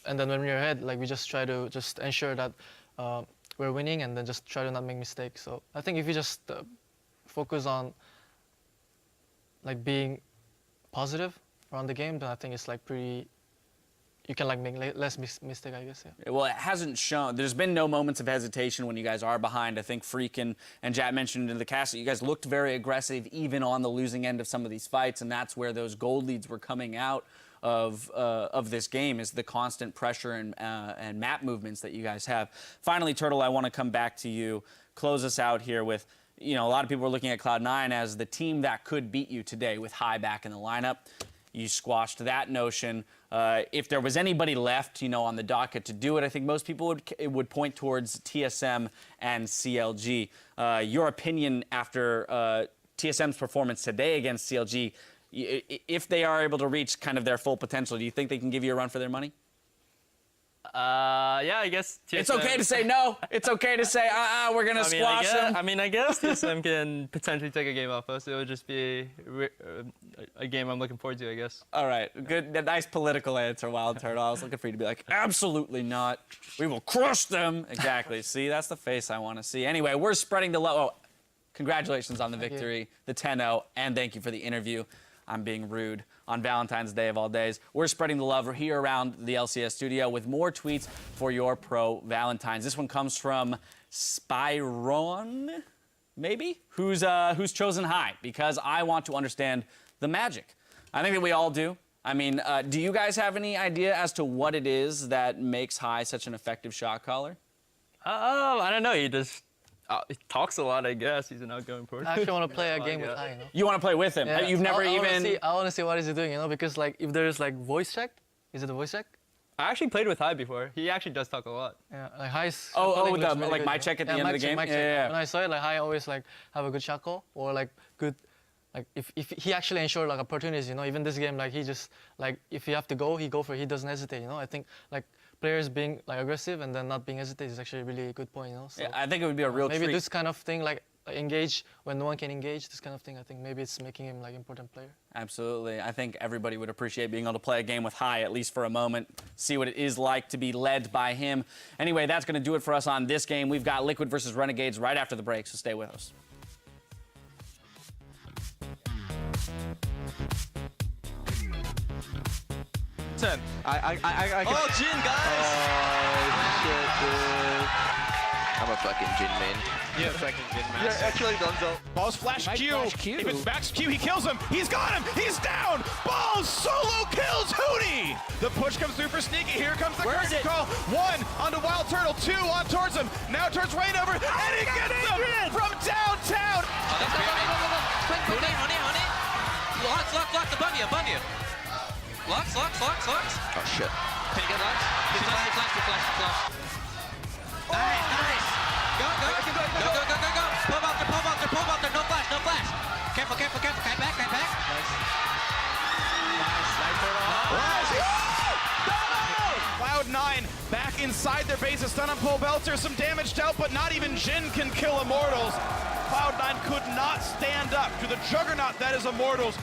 And then when we're ahead, like we just try to just ensure that we're winning, and then just try to not make mistakes. So I think if you just focus on like being positive around the game, then I think it's like pretty. You can like make less mistake, I guess. Yeah. Well, it hasn't shown. There's been no moments of hesitation when you guys are behind. I think Freak and Jat mentioned in the cast that you guys looked very aggressive even on the losing end of some of these fights, and that's where those gold leads were coming out of this game, is the constant pressure and map movements that you guys have. Finally, Turtle, I want to come back to you. Close us out here with, a lot of people are looking at Cloud9 as the team that could beat you today with High back in the lineup. You squashed that notion. If there was anybody left, on the docket to do it, I think most people would point towards TSM and CLG. Your opinion after TSM's performance today against CLG, if they are able to reach kind of their full potential, do you think they can give you a run for their money? Yeah, I guess TSM... It's okay to say no. It's okay to say, we're going to squash them. I guess TSM can potentially take a game off us. It would just be a game I'm looking forward to, I guess. All right. Good. Nice political answer, Wild Turtle. I was looking for you to be like, absolutely not. We will crush them. Exactly. See, that's the face I want to see. Anyway, we're spreading the love. Oh, congratulations on the victory, the 10-0, and thank you for the interview. I'm being rude on Valentine's Day of all days. We're spreading the love here around the LCS studio with more tweets for your pro Valentines. This one comes from Spyron, maybe, who's chosen High, because I want to understand the magic. I think that we all do. I mean, do you guys have any idea as to what it is that makes High such an effective shot caller? I don't know. He just he talks a lot, I guess. He's an outgoing person. I actually want to play a game with High, You want to play with him? Yeah. You've never I even... I want to see what he's doing, because like if there's like voice check, is it a voice check? I actually played with High before. He actually does talk a lot. Yeah, like High's... like my check at the end of the game? Yeah. When I saw it, like High always like have a good shot call, or like good... Like if he actually ensured like opportunities, even this game, like he just, like if you have to go, he doesn't hesitate, I think like players being like aggressive and then not being hesitant is actually a really good point, you know. So Yeah, I think it would be a real maybe treat. this kind of thing, like engage when no one can engage, this kind of thing, I think maybe it's making him like important player. Absolutely. I think everybody would appreciate being able to play a game with Hai, at least for a moment, see what it is like to be led by him. Anyway, that's going to do it for us on this game. We've got Liquid versus Renegades right after the break, so stay with us. Oh, Jin, guys! Oh, shit, dude. I'm a fucking Jin main. Yeah, fucking Jin, man. Yeah, actually, Donzo. Balls flash Might Q. flash Q. If it's Max Q, he kills him. He's got him. He's down. Balls solo kills Hootie. The push comes through for Sneaky. Here comes the curtain call. 1 onto Wild Turtle. 2 on towards him. Now towards Rainover. And he gets him from downtown. Honey. Lock the buggy. Locks. Oh, shit. Can you get locks? Flash. Nice. Go. Pull out there. No flash. Careful. Kite back. Nice. Cloud9 back inside their base. A stun on Pole Belter. Some damage dealt, but not even Jin can kill Immortals. Cloud9 could not stand up to the juggernaut that is Immortals.